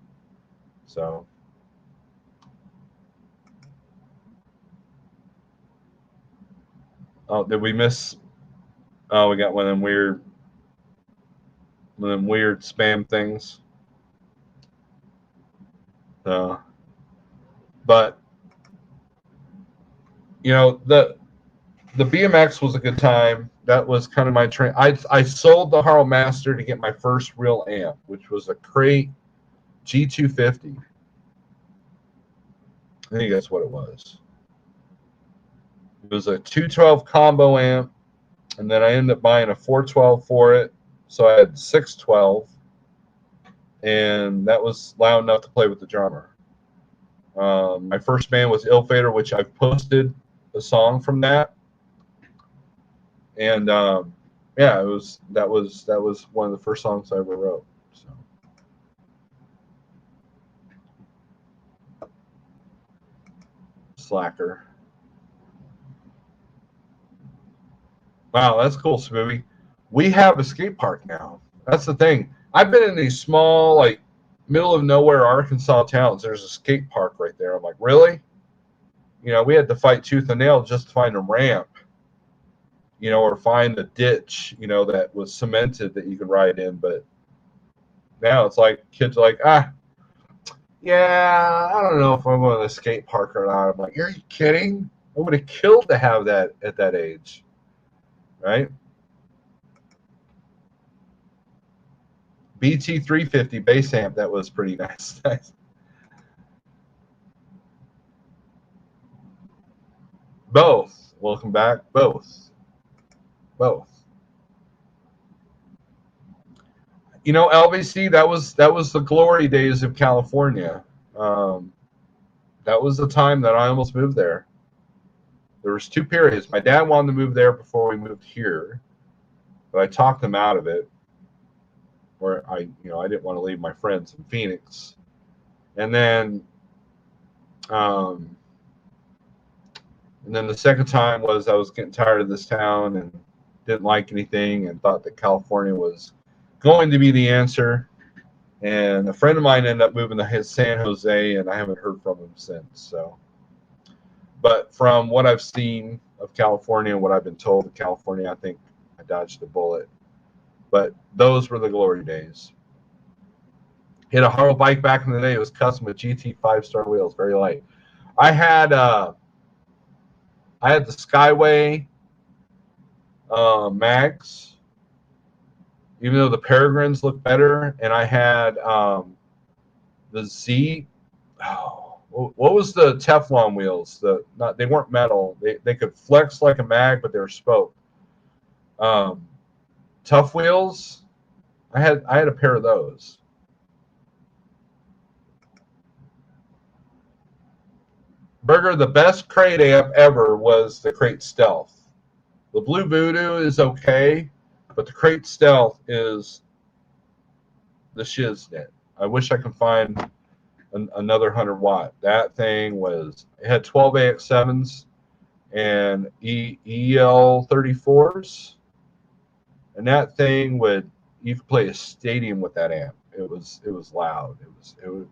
So. Oh, did we miss? Oh, we got one of them weird spam things. But you know, the BMX was a good time. That was kind of my train. I sold the Harl Master to get my first real amp, which was a Crate G250. I think that's what it was. It was a 212 combo amp, and then I ended up buying a 412 for it. So I had 612, and that was loud enough to play with the drummer. My first band was Ill Fader, which I've posted a song from that, and yeah, that was one of the first songs I ever wrote. So. Slacker. Wow, that's cool, Smoothie. We have a skate park now. That's the thing. I've been in these small, like, middle of nowhere Arkansas towns. There's a skate park right there. I'm like, really? You know, we had to fight tooth and nail just to find a ramp, you know, or find a ditch, you know, that was cemented that you could ride in. But now it's like kids are like, yeah, I don't know if I'm going to the skate park or not. I'm like, are you kidding? I would have killed to have that at that age, right? BT 350 bass amp, that was pretty nice. Both. Welcome back. Both. You know, LBC, that was the glory days of California. That was the time that I almost moved there. There was 2 periods. My dad wanted to move there before we moved here, but I talked him out of it. Or I didn't want to leave my friends in Phoenix. And then the second time was I was getting tired of this town and didn't like anything and thought that California was going to be the answer. And a friend of mine ended up moving to San Jose, and I haven't heard from him since. So, but from what I've seen of California and what I've been told of California, I think I dodged a bullet. But those were the glory days. Hit a Harl bike back in the day. It was custom with GT 5-star wheels, very light. I had the Skyway mags, even though the Peregrines look better, and I had the Z. Oh, what was the Teflon wheels? They weren't metal. They could flex like a mag, but they were spoke. Tough wheels. I had a pair of those. Burger, the best Crate amp ever was the Crate Stealth. The Blue Voodoo is okay, but the Crate Stealth is the shiznit. I wish I could find another 100-watt. That thing it had 12 AX7s and EL 34s, and that thing you could play a stadium with that amp. It was loud.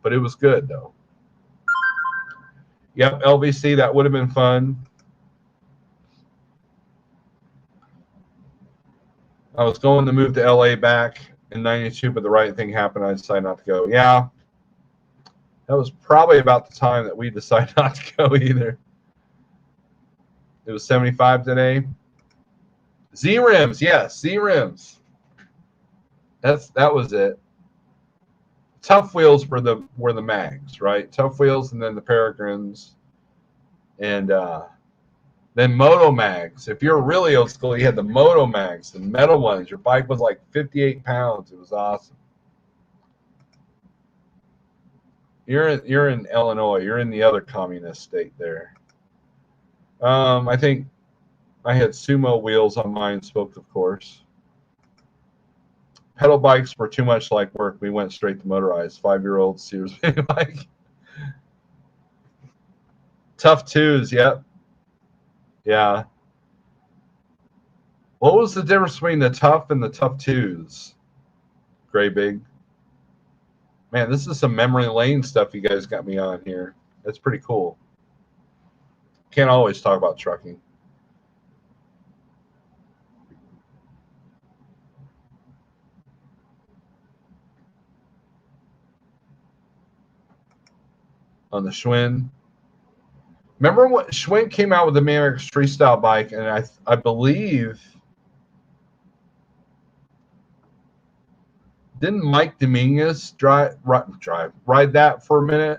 But it was good though. Yep, LVC, that would have been fun. I was going to move to LA back in 92, but the right thing happened. I decided not to go. Yeah, that was probably about the time that we decided not to go either. It was 75 today. Z rims, yes, Z rims. That was it. Tough wheels were the mags, right? Tough wheels, and then the Peregrines, and then Moto mags. If you're really old school, you had the Moto mags, the metal ones. Your bike was like 58 pounds. It was awesome. You're in Illinois. You're in the other communist state there. I think I had sumo wheels on mine, spoked, of course. Pedal bikes were too much like work. We went straight to motorized. 5-year-old Sears bike. Tough twos, yep. Yeah. What was the difference between the tough and the tough twos? Gray Big. Man, this is some memory lane stuff you guys got me on here. That's pretty cool. Can't always talk about trucking. On the Schwinn. Remember what Schwinn came out with the Manix freestyle bike, and I believe didn't Mike Dominguez ride that for a minute?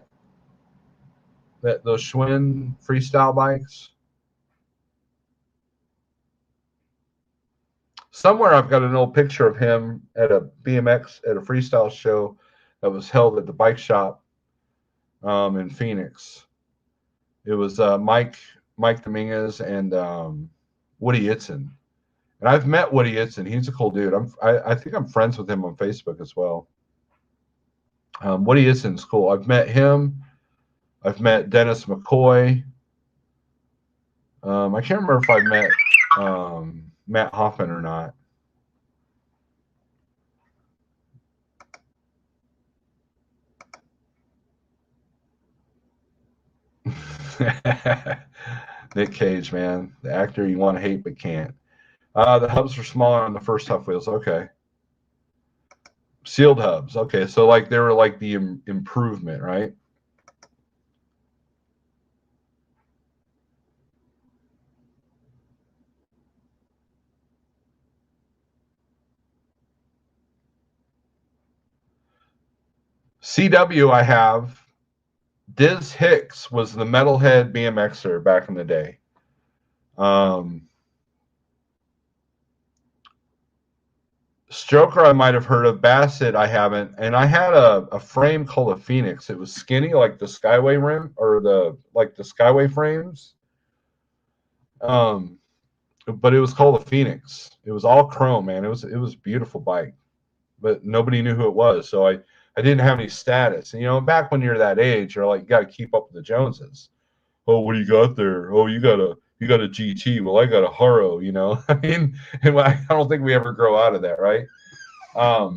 Those Schwinn freestyle bikes. Somewhere I've got an old picture of him at a BMX at a freestyle show that was held at the bike shop in Phoenix. It was Mike Dominguez and Woody Itzen. And I've met Woody Itzen. He's a cool dude. I think I'm friends with him on Facebook as well. Woody Itzen's cool. I've met him. I've met Dennis McCoy. I can't remember if I've met Matt Hoffman or not. Nick Cage, man, the actor you want to hate but can't. The hubs were smaller on the first Tough Wheels. Okay. Sealed hubs. Okay, so like they were like the improvement, right? CW I have. Diz Hicks was the Metalhead BMXer back in the day. Stroker I might have heard of. Bassett I haven't. And I had a frame called a Phoenix. It was skinny like the Skyway rim or the Skyway frames. But it was called a Phoenix. It was all chrome, man. It was a beautiful bike. But nobody knew who it was. So I didn't have any status. And you know, back when you're that age, you're like, you gotta keep up with the Joneses. Oh, what do you got there? Oh, you got a GT. Well, I got a Haro, you know. I mean, and I don't think we ever grow out of that, right? I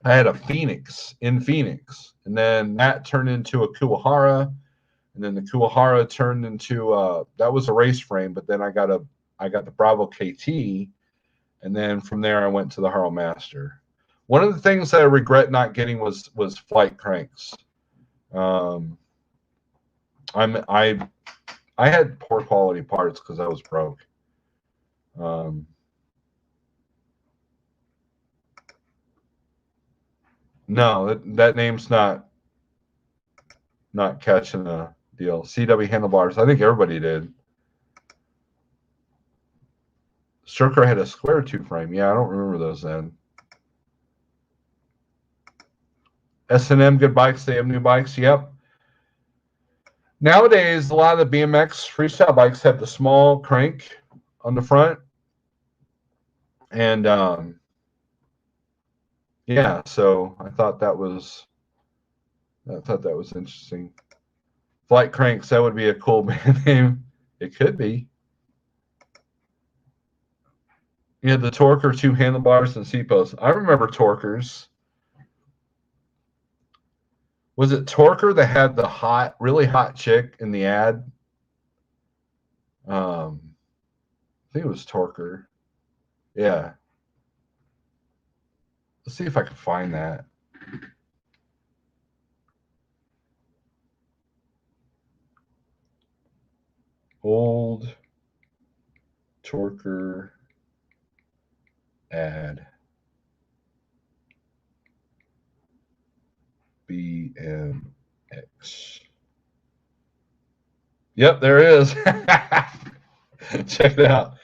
had a Phoenix in Phoenix, and then that turned into a Kuwahara, and then the Kuwahara turned into that was a race frame, but then I got the Bravo KT, and then from there I went to the Haro Master. One of the things that I regret not getting was flight cranks. I had poor quality parts because I was broke. No, that name's not catching a deal. CW handlebars. I think everybody did. Stroker had a square tube frame. Yeah, I don't remember those then. S&M, good bikes. They have new bikes. Yep. Nowadays, a lot of the BMX freestyle bikes have the small crank on the front. And yeah, so I thought that was interesting. Flight cranks, that would be a cool band name. It could be. You had the Torker, 2 handlebars and seat posts. I remember Torkers. Was it Torker that had the hot, really hot chick in the ad? I think it was Torker. Yeah. Let's see if I can find that. Old Torker ad. BMX. Yep, there it is. Check it out.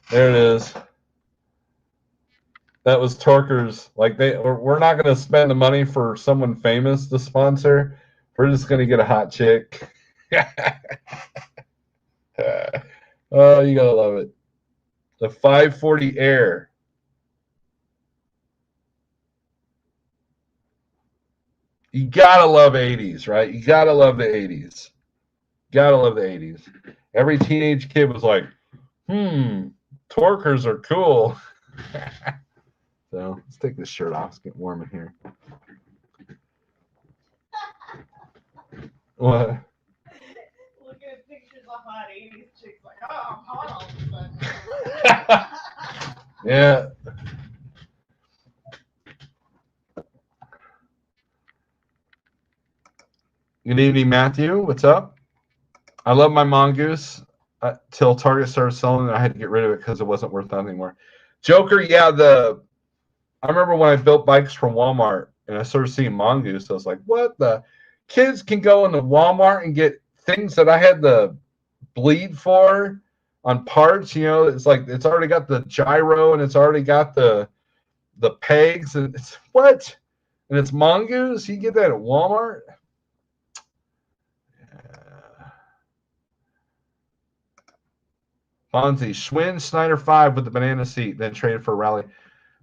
There it is. That was Torker's. Like we're not going to spend the money for someone famous to sponsor. We're just going to get a hot chick. Oh, you gotta love it. The 540 Air. You gotta love 80s, right? You gotta love the 80s. Gotta love the 80s. Every teenage kid was like, Torkers are cool. So let's take this shirt off. It's getting warm in here. What? Looking at pictures of hot 80s chicks like, oh, I'm hot all of a sudden. Yeah. Good evening, Matthew. What's up? I love my mongoose till Target started selling it. I had to get rid of it because it wasn't worth nothing anymore. Joker, yeah, I remember when I built bikes from Walmart and I started seeing mongoose. I was like, what the? Kids can go into Walmart and get things that I had to bleed for on parts. You know, it's like it's already got the gyro and it's already got the pegs and it's what? And it's mongoose. You get that at Walmart. Ponzi, Schwinn Snyder 5 with the banana seat, then traded for a rally.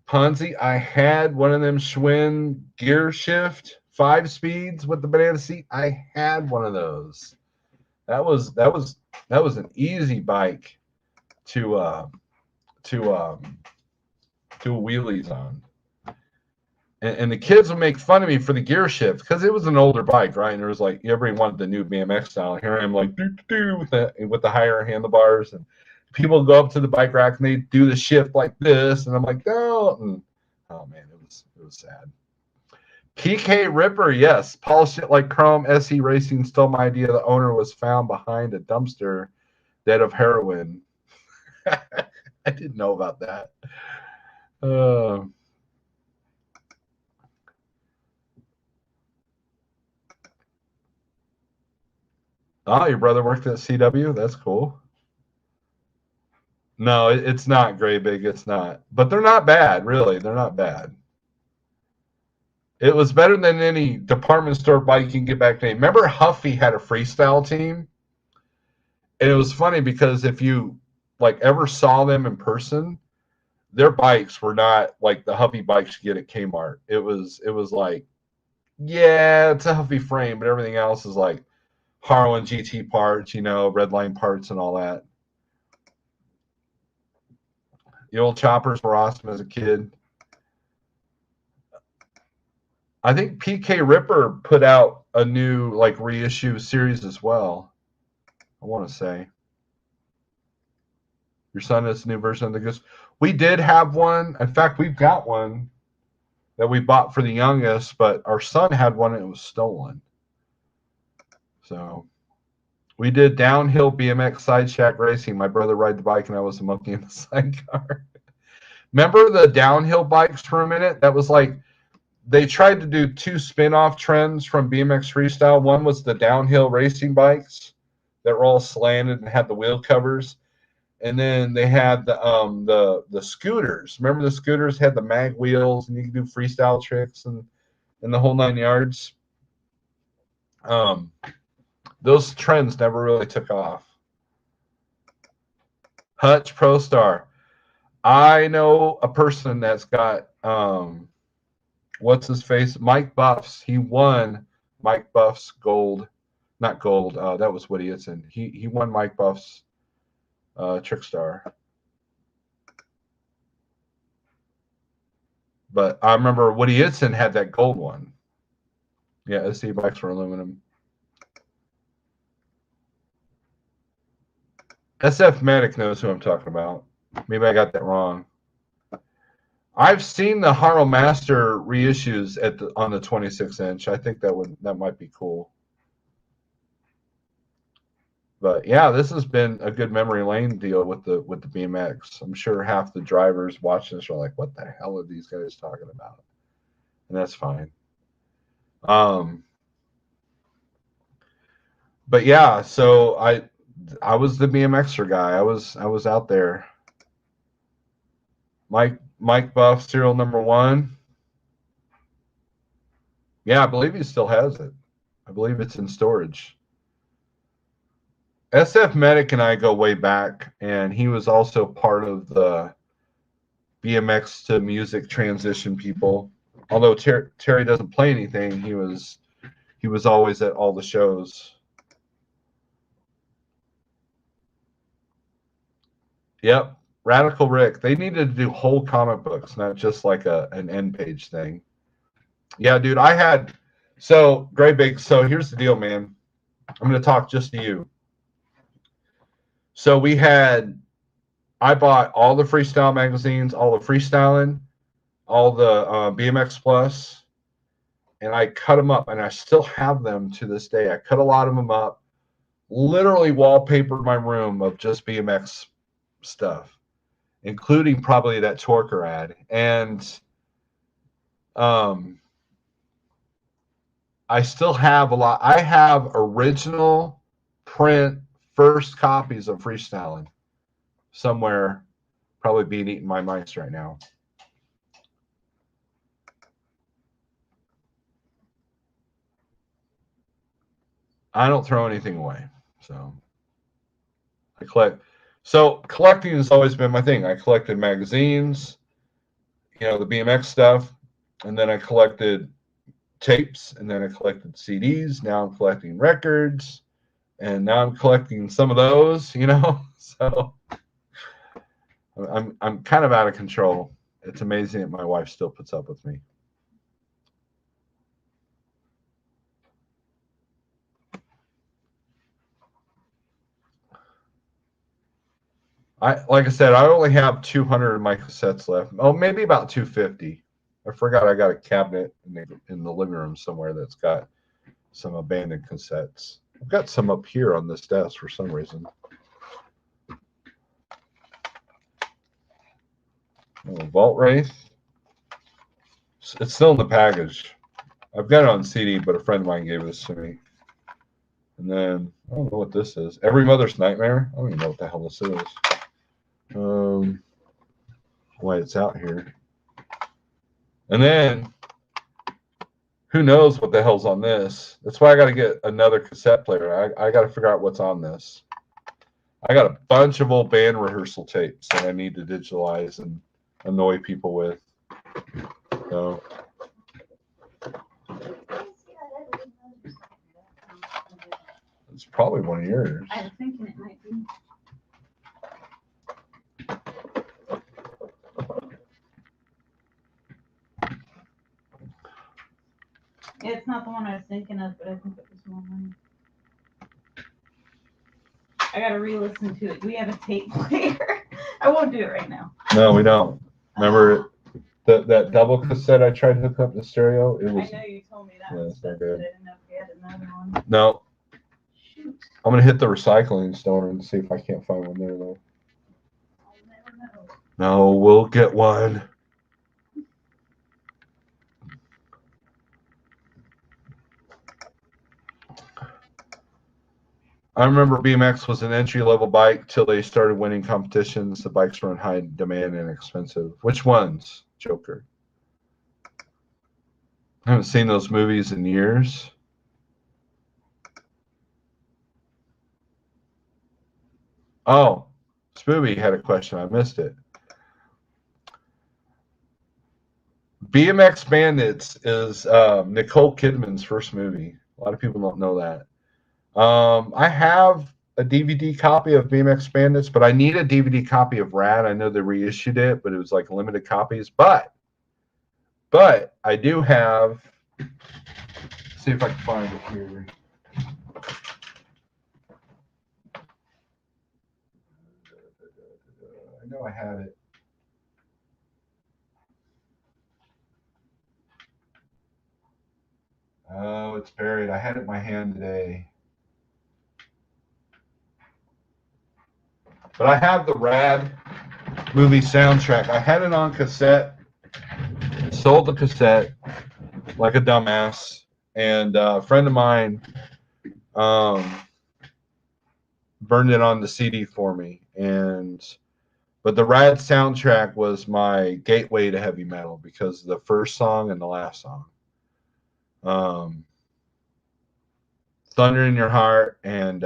Ponzi, I had one of them Schwinn gear shift 5 speeds with the banana seat. I had one of those. That was an easy bike to wheelies on. And the kids would make fun of me for the gear shift because it was an older bike, right? And there was like everybody wanted the new BMX style. And here I am like with the higher handlebars, and people go up to the bike rack and they do the shift like this, and I'm like, no. And, oh man, it was sad. PK Ripper, yes, polished it like chrome. SE Racing stole my idea. The owner was found behind a dumpster, dead of heroin. I didn't know about that. Oh, your brother worked at CW? That's cool. No, it's not Gray Big. It's not. But they're not bad, really. They're not bad. It was better than any department store bike you can get back then. Remember Huffy had a freestyle team? And it was funny because if you like ever saw them in person, their bikes were not like the Huffy bikes you get at Kmart. It was like, yeah, it's a Huffy frame, but everything else is like Harlan GT parts, you know, Redline parts and all that. The old choppers were awesome as a kid. I think PK Ripper put out a new like reissue series as well. I want to say. Your son has a new version of the Goose. We did have one. In fact, we've got one that we bought for the youngest, but our son had one and it was stolen. So we did downhill BMX side shack racing. My brother ride the bike and I was the monkey in the sidecar. Remember the downhill bikes for a minute? That was like they tried to do 2 spin-off trends from BMX freestyle. One was the downhill racing bikes that were all slanted and had the wheel covers. And then they had the scooters. Remember the scooters had the mag wheels and you could do freestyle tricks and the whole 9 yards. Those trends never really took off. Hutch Pro Star. I know a person that's got what's his face? Mike Buffs. He won Mike Buffs gold. Not gold. That was Woody Itson. He won Mike Buffs Trickstar. But I remember Woody Itson had that gold one. Yeah, SC bikes were aluminum. SF Medic knows who I'm talking about. Maybe I got that wrong. I've seen the Haro Master reissues on the 26-inch. I think that might be cool. But yeah, this has been a good memory lane deal with the BMX. I'm sure half the drivers watching this are like, "What the hell are these guys talking about?" And that's fine. But yeah, so I was the BMXer guy. I was out there. Mike Buff, serial number 1. Yeah, I believe he still has it. I believe it's in storage. SF Medic and I go way back, and he was also part of the BMX to music transition people. Although Terry doesn't play anything, he was always at all the shows. Yep, Radical Rick. They needed to do whole comic books, not just like an end page thing. Yeah, dude, Gray Big. So here's the deal, man. I'm going to talk just to you. So I bought all the freestyle magazines, all the freestyling, all the BMX Plus, and I cut them up, and I still have them to this day. I cut a lot of them up, literally wallpapered my room of just BMX stuff, including probably that Torker ad. And I still have a lot. I have original print first copies of freestyling somewhere, probably being eaten by mice right now. I don't throw anything away, so I collect. So collecting has always been my thing. I collected magazines, the BMX stuff, and then I collected tapes, and then I collected CDs. Now I'm collecting records, and now I'm collecting some of those. So I'm kind of out of control. It's amazing that my wife still puts up with me. Like I said, I only have 200 of my cassettes left. Oh, maybe about 250. I forgot I got a cabinet in the living room somewhere that's got some abandoned cassettes. I've got some up here on this desk for some reason. Oh, Vault Wraith. It's still in the package. I've got it on CD, but a friend of mine gave this to me. And then, I don't know what this is. Every Mother's Nightmare? I don't even know what the hell this is. Why it's out here. And then, who knows what the hell's on this? That's why I got to get another cassette player. I got to figure out what's on this. I got a bunch of old band rehearsal tapes that I need to digitalize and annoy people with. So, it's probably one of yours. I was thinking it might be. It's not the one I was thinking of, but I think it was one. I gotta re-listen to it. Do we have a tape player? I won't do it right now. No, we don't. Remember that double cassette I tried to hook up the stereo? It was. I know you told me that. Yeah, it's not good. I didn't know if we had another one. No. Shoot. I'm gonna hit the recycling store and see if I can't find one there though. I'll never know. No, we'll get one. I remember BMX was an entry-level bike till they started winning competitions. The bikes were in high demand and expensive. Which ones, Joker? I haven't seen those movies in years. Oh, Spooby had a question. I missed it. BMX Bandits is Nicole Kidman's first movie. A lot of people don't know that. I have a DVD copy of BMX Bandits, but I need a DVD copy of Rad. I know they reissued it, but it was like limited copies. But I do have See if I can find it here. I know I had it. Oh, it's buried. I had it in my hand today. But I have the Rad movie soundtrack. I had it on cassette, sold the cassette like a dumbass, and a friend of mine burned it on the CD for me. But the Rad soundtrack was my gateway to heavy metal because the first song and the last song. Thunder in Your Heart and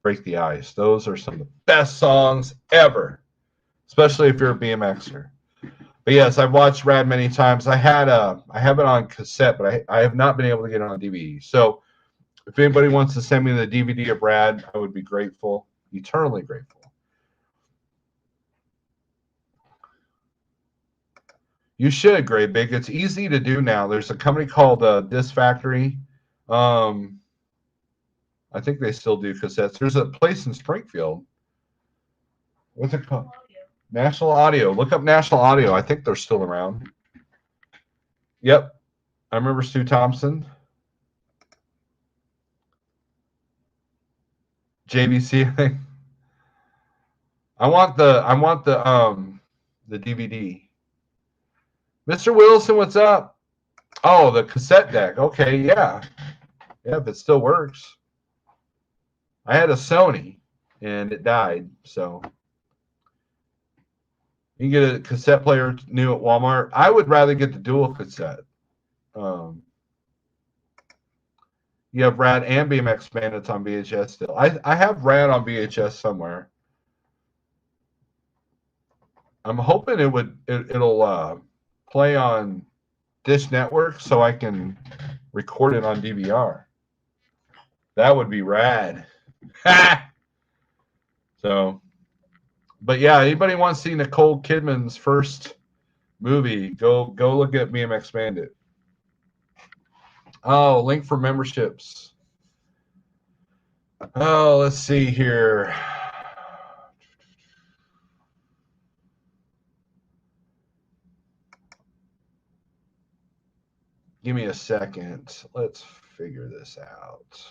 Break the Ice. Those are some of the best songs ever, especially if you're a BMXer. But yes, I've watched Rad many times. I have it on cassette, but I have not been able to get it on DVD. So if anybody wants to send me the DVD of Rad, I would be grateful, eternally grateful. You should, Gray Big. It's easy to do now. There's a company called Disc Factory. I think they still do cassettes. There's a place in Springfield. What's it called? National Audio. Look up National Audio. I think they're still around. Yep. I remember Stu Thompson. JVC, I think. I want the DVD. Mr. Wilson, what's up? Oh, the cassette deck. Okay, yeah. Yeah, if it still works. I had a Sony and it died, so you can get a cassette player new at Walmart. I would rather get the dual cassette. You have Rad and BMX Bandits on VHS still. I have Rad on VHS somewhere. I'm hoping it'll play on Dish Network so I can record it on DVR. That would be rad. So, but yeah, anybody wants to see Nicole Kidman's first movie, go look at BMX Bandit. Oh, link for memberships. Oh, let's see here. Give me a second. Let's figure this out.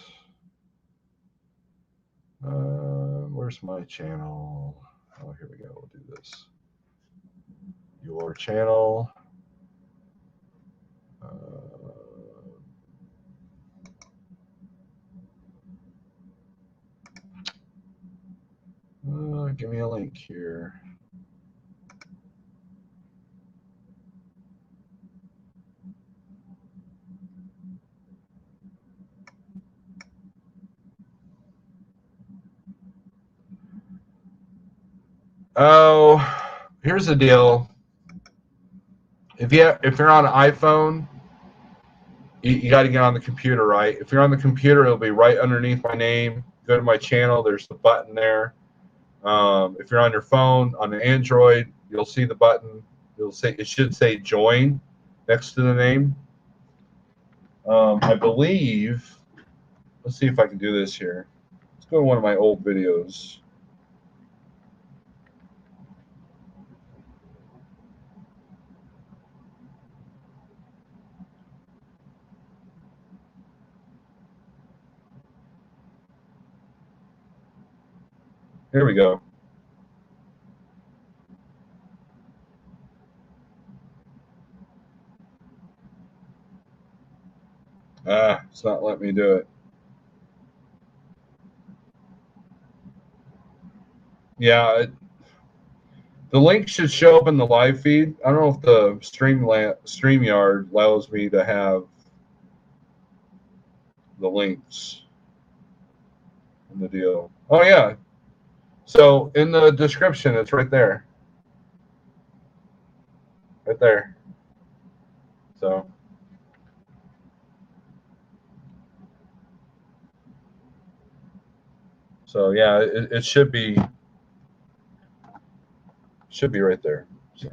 Where's my channel? Oh, here we go. We'll do this. Your channel. Give me a link here. Oh, here's the deal. If you're on an iPhone, you got to get on the computer, right? If you're on the computer, it'll be right underneath my name. Go to my channel. There's the button there. If you're on your phone, on an Android, you'll see the button. It should say join next to the name. I believe. Let's see if I can do this here. Let's go to one of my old videos. Here we go. It's not letting me do it. Yeah, the link should show up in the live feed. I don't know if the StreamYard allows me to have the links in the deal. Oh, yeah. So in the description, it's right there. Right there. So yeah, it should be right there. So.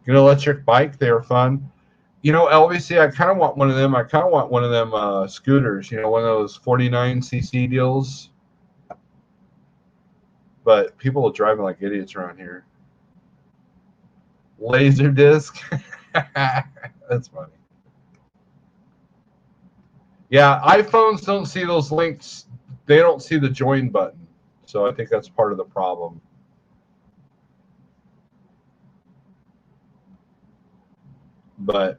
You know, electric bike, they were fun. You know, LVC, I kind of want one of them. I kind of want one of them scooters, you know, one of those 49cc deals. But people are driving like idiots around here. Laser disc. That's funny. Yeah, iPhones don't see those links. They don't see the join button. So I think that's part of the problem. But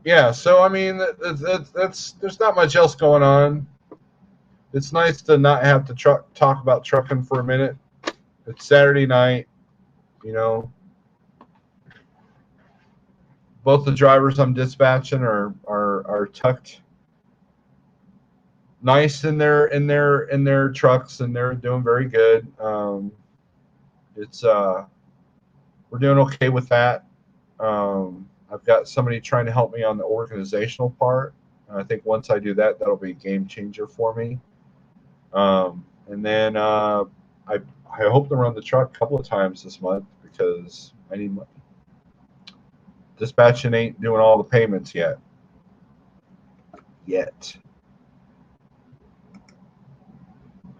yeah, so I mean, that's there's not much else going on. It's nice to not have to talk about trucking for a minute. It's Saturday night, you know. Both the drivers I'm dispatching are tucked nice in their trucks, and they're doing very good. It's we're doing okay with that. I've got somebody trying to help me on the organizational part. And I think once I do that, that'll be a game changer for me. And then I hope to run the truck a couple of times this month because I need money. Dispatching ain't doing all the payments yet.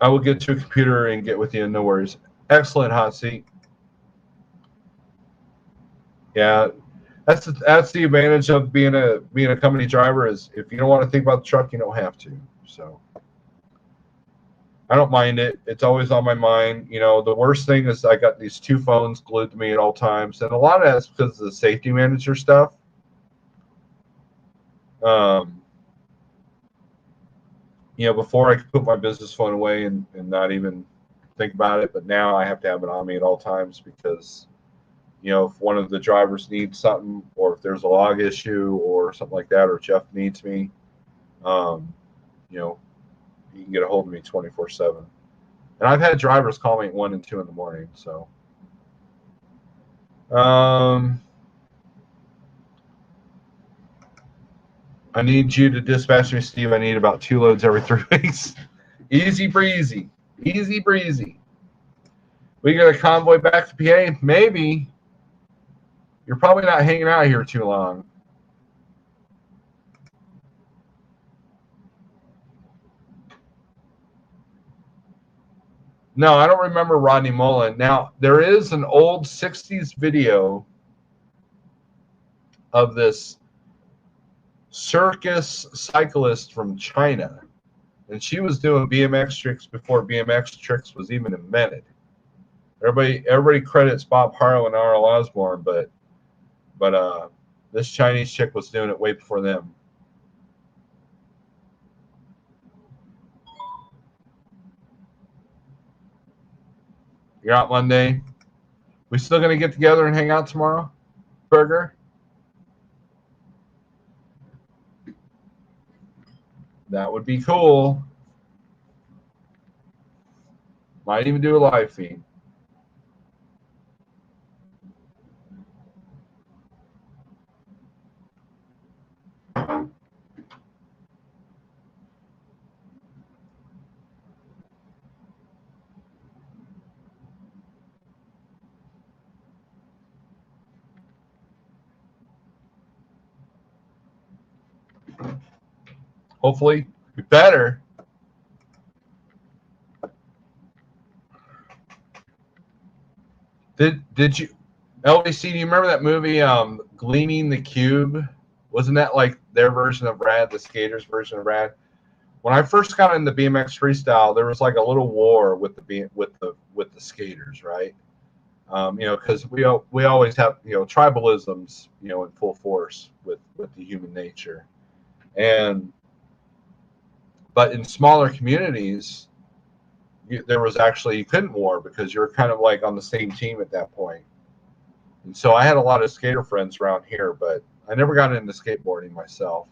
I will get to a computer and get with you. No worries. Excellent, hot seat. Yeah, that's the advantage of being a company driver is if you don't want to think about the truck, you don't have to. So I don't mind it. It's always on my mind. You know, the worst thing is I got these two phones glued to me at all times, and a lot of that's because of the safety manager stuff. You know, before I could put my business phone away and not even think about it, but now I have to have it on me at all times because, you know, if one of the drivers needs something or if there's a log issue or something like that, or Jeff needs me, you know, you can get a hold of me 24/7. And I've had drivers call me at 1 and 2 in the morning. So, I need you to dispatch me, Steve. I need about 2 loads every 3 weeks. Easy breezy. Easy breezy. We get a convoy back to PA? Maybe. You're probably not hanging out here too long. No, I don't remember Rodney Mullen. Now, there is an old 60s video of this circus cyclist from China. And she was doing BMX tricks before BMX tricks was even invented. Everybody credits Bob Harlow and R.L. Osborne, but this Chinese chick was doing it way before them. You're out Monday. We still gonna get together and hang out tomorrow? Burger? That would be cool. Might even do a live feed. Hopefully, be better. Did you, LVC? Do you remember that movie, Gleaming the Cube? Wasn't that like their version of Rad, the skaters' version of Rad? When I first got into BMX freestyle, there was like a little war with the skaters, right? You know, because we always have, you know, tribalisms, you know, in full force with the human nature, but in smaller communities, there was actually, you couldn't war because you're kind of like on the same team at that point. And so I had a lot of skater friends around here, but I never got into skateboarding myself.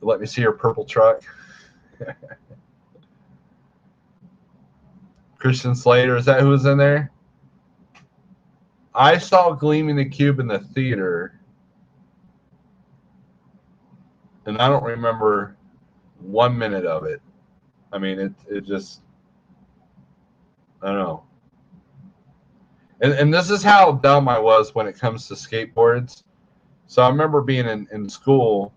Let me see your purple truck. Christian Slater, is that who was in there? I saw Gleaming the Cube in the theater, and I don't remember 1 minute of it. I mean, it just, I don't know. And this is how dumb I was when it comes to skateboards. So I remember being in school,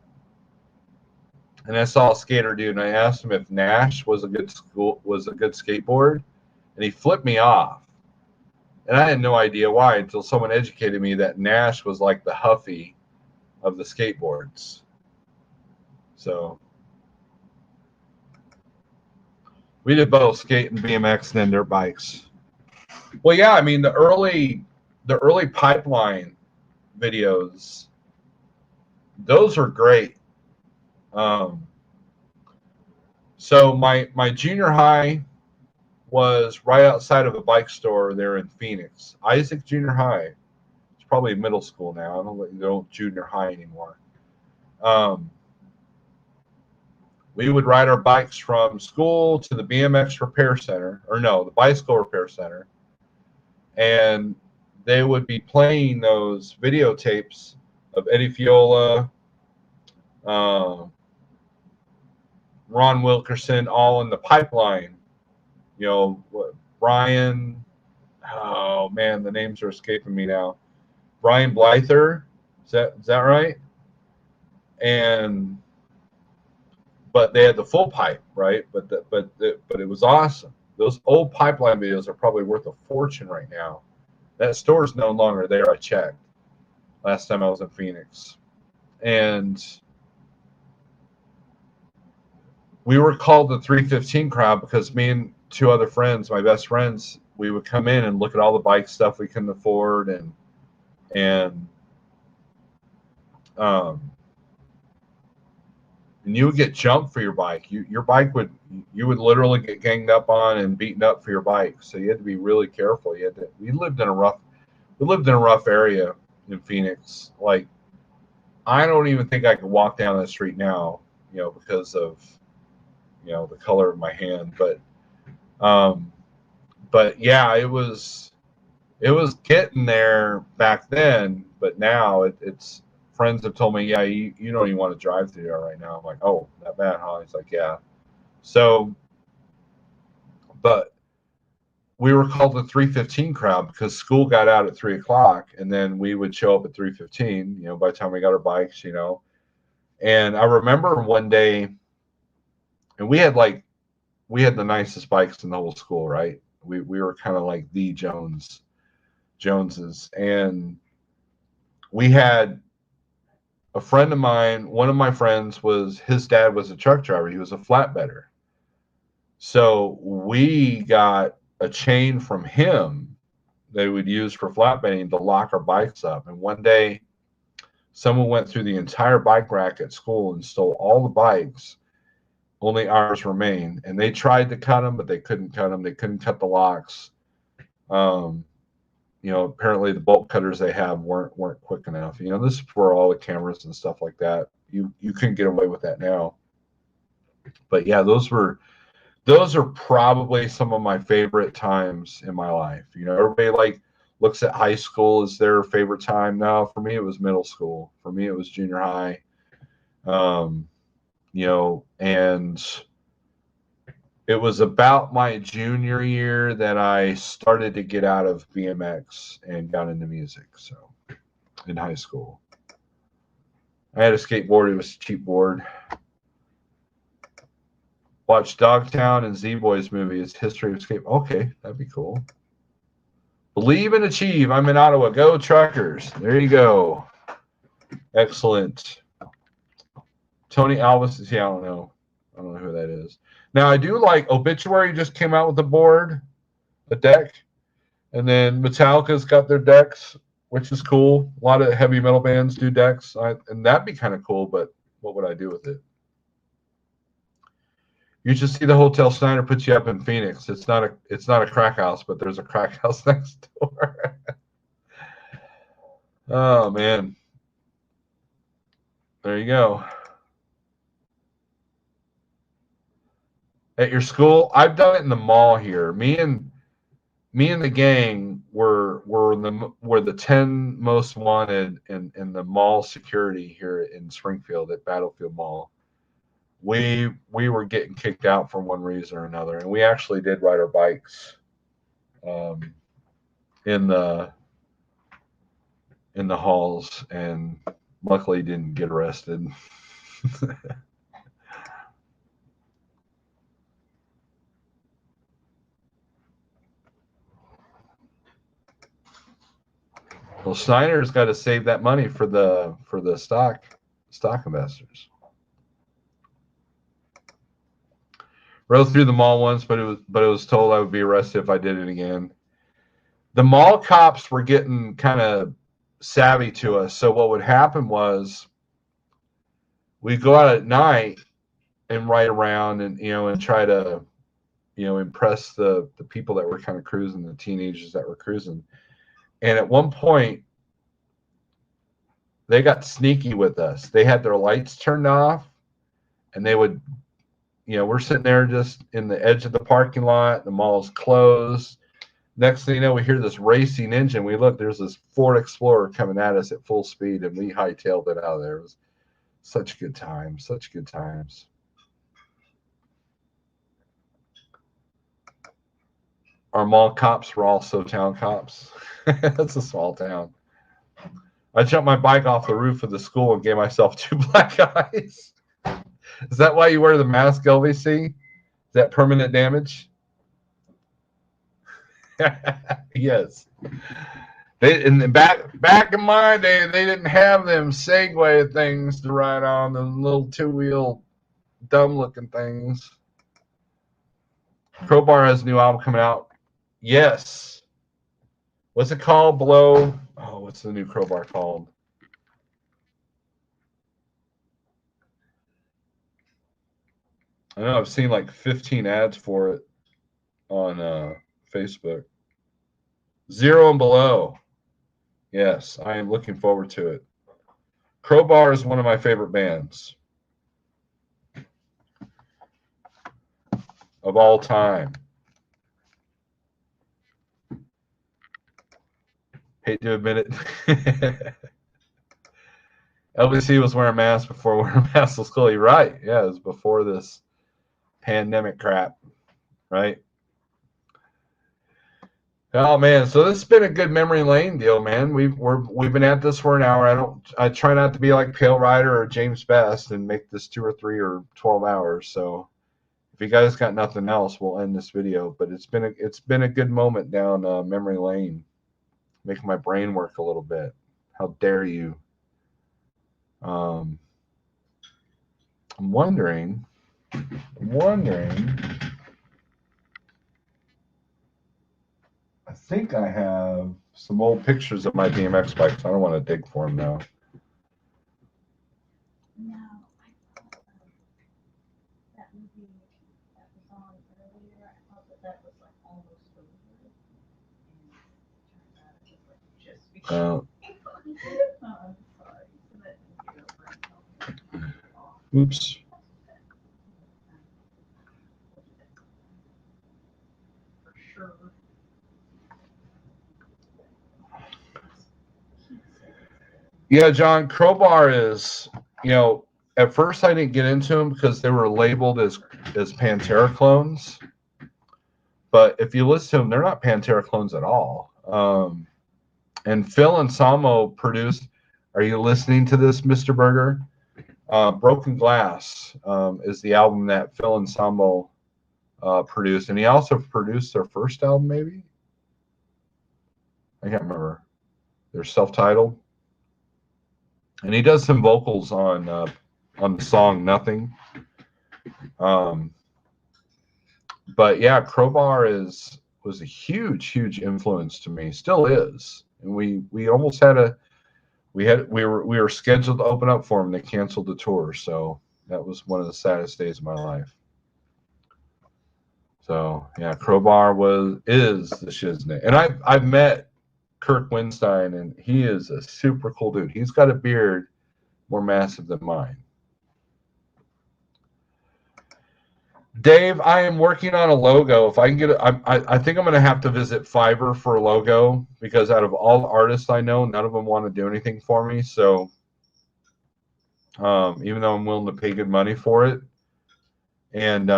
and I saw a skater dude, and I asked him if Nash was a good skateboard, and he flipped me off. And I had no idea why until someone educated me that Nash was like the Huffy of the skateboards. So we did both skate and BMX and then dirt bikes. Well, yeah, I mean the early pipeline videos, those are great. So my junior high was right outside of a bike store there in Phoenix. Isaac Junior High. It's probably middle school now. I don't junior high anymore. We would ride our bikes from school to the BMX repair center, or no, the bicycle repair center, and they would be playing those videotapes of Eddie Fiola, Ron Wilkerson, all in the pipeline. You know, Brian. Oh man, the names are escaping me now. Brian Blyther, is that right? But they had the full pipe, right? But it was awesome. Those old pipeline videos are probably worth a fortune right now. That store's no longer there. I checked last time I was in Phoenix, and we were called the 315 crowd because me and two other friends, my best friends, we would come in and look at all the bike stuff we couldn't afford, and you would get jumped for your bike. You would literally get ganged up on and beaten up for your bike. So you had to be really careful. We lived in a rough area in Phoenix. Like I don't even think I could walk down the street now, because of the color of my hand. But yeah, it was getting there back then. But now it's friends have told me, yeah, you don't even want to drive through there right now. I'm like, oh, that bad, huh? He's like, yeah. So, but we were called the 315 crowd because school got out at 3:00, and then we would show up at 3:15. By the time we got our bikes, And I remember one day, and we had the nicest bikes in the whole school, right? We were kind of like the Joneses, and we had a friend of mine. One of my friends his dad was a truck driver. He was a flatbedder. So we got a chain from him they would use for flatbedding to lock our bikes up. And one day, someone went through the entire bike rack at school and stole all the bikes. Only ours remained. And they tried to cut them, but they couldn't cut them. They couldn't cut the locks. Apparently the bolt cutters they have weren't quick enough. This is for all the cameras and stuff like that. You couldn't get away with that now. But yeah, those are probably some of my favorite times in my life. Everybody looks at high school as their favorite time. No, for me it was middle school. For me it was junior high. And it was about my junior year that I started to get out of BMX and got into music. So in high school, I had a skateboard. It was a cheap board. Watch Dogtown and Z-Boys movie. It's history of skate. Okay, that'd be cool. Believe and achieve. I'm in Ottawa. Go Truckers. There you go. Excellent. Tony Alvis is, I don't know who that is. Now, I do like Obituary just came out with a deck. And then Metallica's got their decks, which is cool. A lot of heavy metal bands do decks. And that'd be kind of cool, but what would I do with it? You should see the Hotel Snyder puts you up in Phoenix. It's not a crack house, but there's a crack house next door. Oh man. There you go. At your school, I've done it in the mall here. Me and the gang were the 10 most wanted in the mall security here in Springfield at Battlefield Mall. We were getting kicked out for one reason or another, and we actually did ride our bikes in the halls, and luckily didn't get arrested. Well, Snyder's got to save that money for the stock investors. Rode through the mall once, but it was told I would be arrested if I did it again. The mall cops were getting kind of savvy to us. So what would happen was we'd go out at night and ride around and and try to impress the people that were kind of cruising, the teenagers that were cruising. And at one point, they got sneaky with us. They had their lights turned off, and they would, we're sitting there just in the edge of the parking lot. The mall's closed. Next thing you know, we hear this racing engine. We look, there's this Ford Explorer coming at us at full speed, and we hightailed it out of there. It was such good times, such good times. Our mall cops were also town cops. That's a small town. I jumped my bike off the roof of the school and gave myself 2 black eyes. Is that why you wear the mask, LVC? Is that permanent damage? Yes. Back in my day, they didn't have them Segway things to ride on, the little 2-wheel dumb-looking things. Crowbar has a new album coming out. Yes. What's it called? Below. Oh, what's the new Crowbar called? I know I've seen like 15 ads for it on Facebook. Zero and Below. Yes, I am looking forward to it. Crowbar is one of my favorite bands of all time. Hate to admit it. LBC was wearing masks before wearing masks was cool. You're right. Yeah, it was before this pandemic crap, right? Oh man, so this has been a good memory lane deal, man. We've been at this for an hour. I try not to be like Pale Rider or James Best and make this 2 or 3 or 12 hours. So if you guys got nothing else, we'll end this video. But it's been a good moment down memory lane, making my brain work a little bit. How dare you? I'm wondering. I think I have some old pictures of my BMX bikes. I don't want to dig for them now. No, I thought that movie that was on earlier, I thought that was like almost over. And it turns out it was like just beginning. Oh, I'm sorry. So that means you go for it. Oops. For sure. Yeah, John, Crowbar is, at first I didn't get into them because they were labeled as Pantera clones. But if you listen to them, they're not Pantera clones at all. And Phil Anselmo produced, are you listening to this, Mr. Berger? Broken Glass is the album that Phil Anselmo produced. And he also produced their first album, maybe? I can't remember. They're self-titled. And he does some vocals on the song Nothing. But yeah, Crowbar was a huge influence to me. Still is. And we almost had we were scheduled to open up for him. They canceled the tour, so that was one of the saddest days of my life. So yeah, Crowbar is the shiznit. And I've met Kirk Winstein, and he is a super cool dude. He's got a beard more massive than mine. Dave, I am working on a logo. If I can get it, I think I'm going to have to visit Fiverr for a logo, because out of all the artists I know, none of them want to do anything for me. So even though I'm willing to pay good money for it, and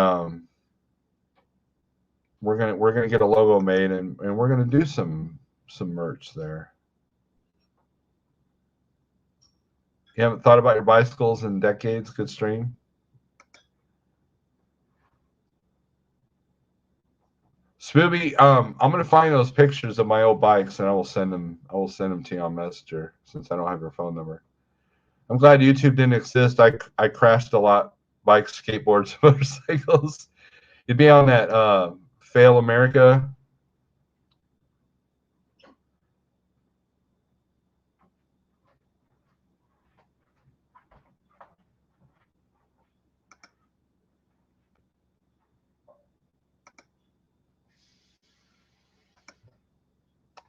we're gonna get a logo made, and we're gonna do some merch there. You haven't thought about your bicycles in decades? Good stream. Spooby, I'm gonna find those pictures of my old bikes, and I will send them to you on Messenger, since I don't have your phone number. I'm glad YouTube didn't exist. I crashed a lot, bikes, skateboards, motorcycles. You'd be on that Fail America.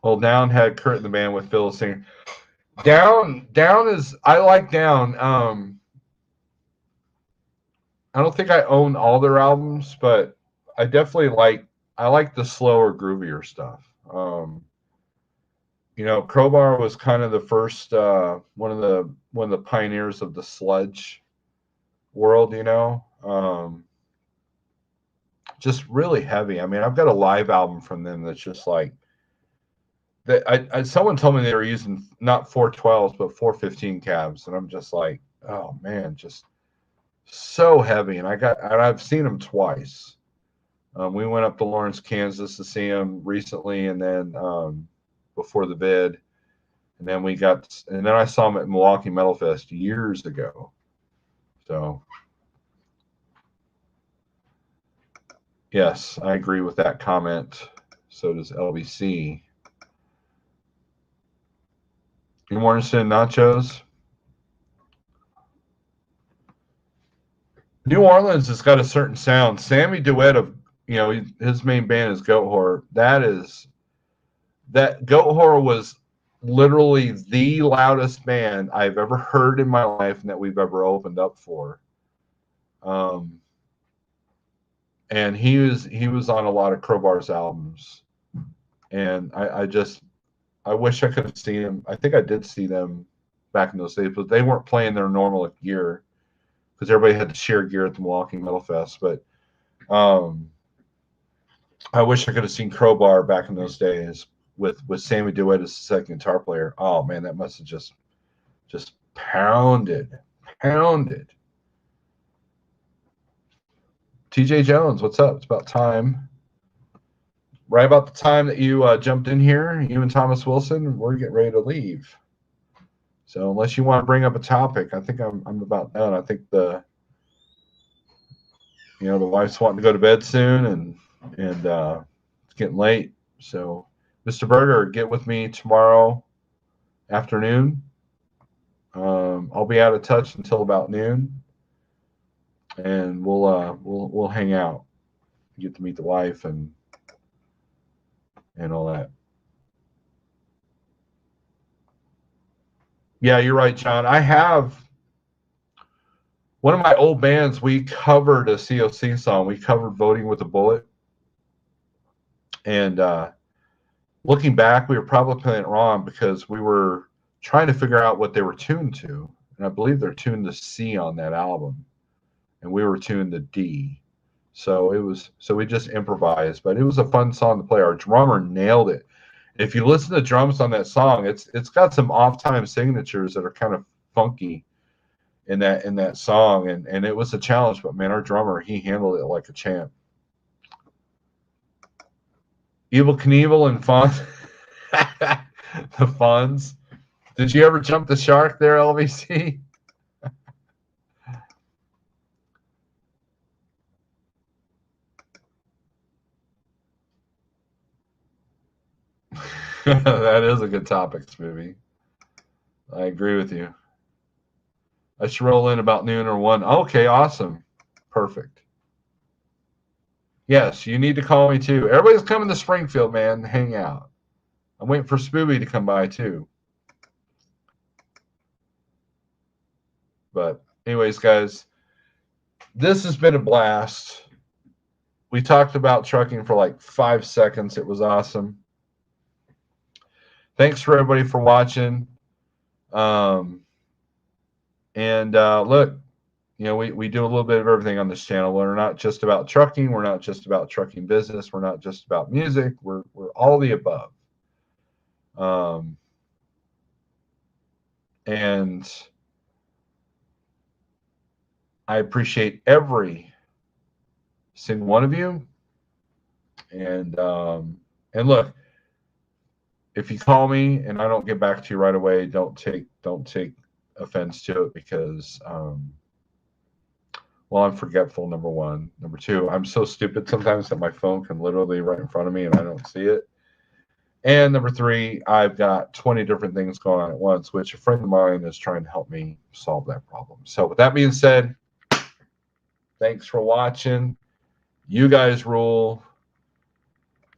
Well, Down had Kurt in the band with Phil singing. Down is, I like Down. I don't think I own all their albums, but I definitely like the slower, groovier stuff. Crowbar was kind of the first one of the pioneers of the sludge world. Just really heavy. I mean, I've got a live album from them that's just like that. Someone told me they were using not 412s but 415 cabs, and I'm just like, oh man, just so heavy. And I've seen them twice. We went up to Lawrence, Kansas to see them recently, and then before the vid, and then I saw them at Milwaukee Metal Fest years ago. So yes, I agree with that comment. So does LBC. You more interested in nachos? New Orleans has got a certain sound. Sammy Duet of, his main band is Goat Horror. That Goat Horror was literally the loudest band I've ever heard in my life and that we've ever opened up for. And he was on a lot of Crowbar's albums. And I wish I could have seen him. I think I did see them back in those days, but they weren't playing their normal gear because everybody had to share gear at the Milwaukee Metal Fest. But I wish I could have seen Crowbar back in those days with Sammy Duet as the second guitar player. Oh man, that must have just pounded. TJ Jones, what's up? It's about time. Right about the time that you jumped in here, you and Thomas Wilson, we're getting ready to leave. So unless you want to bring up a topic, I think I'm about done. I think the wife's wanting to go to bed soon, and it's getting late. So, Mr. Berger, get with me tomorrow afternoon. I'll be out of touch until about noon, and we'll hang out, get to meet the wife and all that. Yeah, you're right, John. I have one of my old bands. We covered a COC song. We covered "Voting with a Bullet," and looking back, we were probably playing it wrong because we were trying to figure out what they were tuned to, and I believe they're tuned to C on that album, and we were tuned to D. So we just improvised, but it was a fun song to play. Our drummer nailed it. If you listen to drums on that song, it's got some off-time signatures that are kind of funky in that song, and it was a challenge. But man, our drummer, he handled it like a champ. Evil Knievel and Fonz, the Fonz. Did you ever jump the shark there, LVC? That is a good topic, Smoothie. I agree with you. I should roll in about noon or 1. Okay, awesome. Perfect. Yes, you need to call me too. Everybody's coming to Springfield, man. Hang out. I'm waiting for Spooby to come by too. But anyways, guys, this has been a blast. We talked about trucking for like 5 seconds. It was awesome. Thanks for everybody for watching. And look, we do a little bit of everything on this channel. We're not just about trucking. We're not just about trucking business. We're not just about music. We're all the above. And I appreciate every single one of you. And look, if you call me and I don't get back to you right away, don't take offense to it, because well, I'm forgetful, number one. Number two, I'm so stupid sometimes that my phone can literally right in front of me and I don't see it. And number three, I've got 20 different things going on at once, which a friend of mine is trying to help me solve that problem. So with that being said, thanks for watching. You guys rule.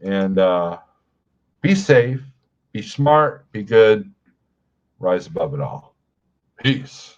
And be safe, be smart, be good, rise above it all. Peace.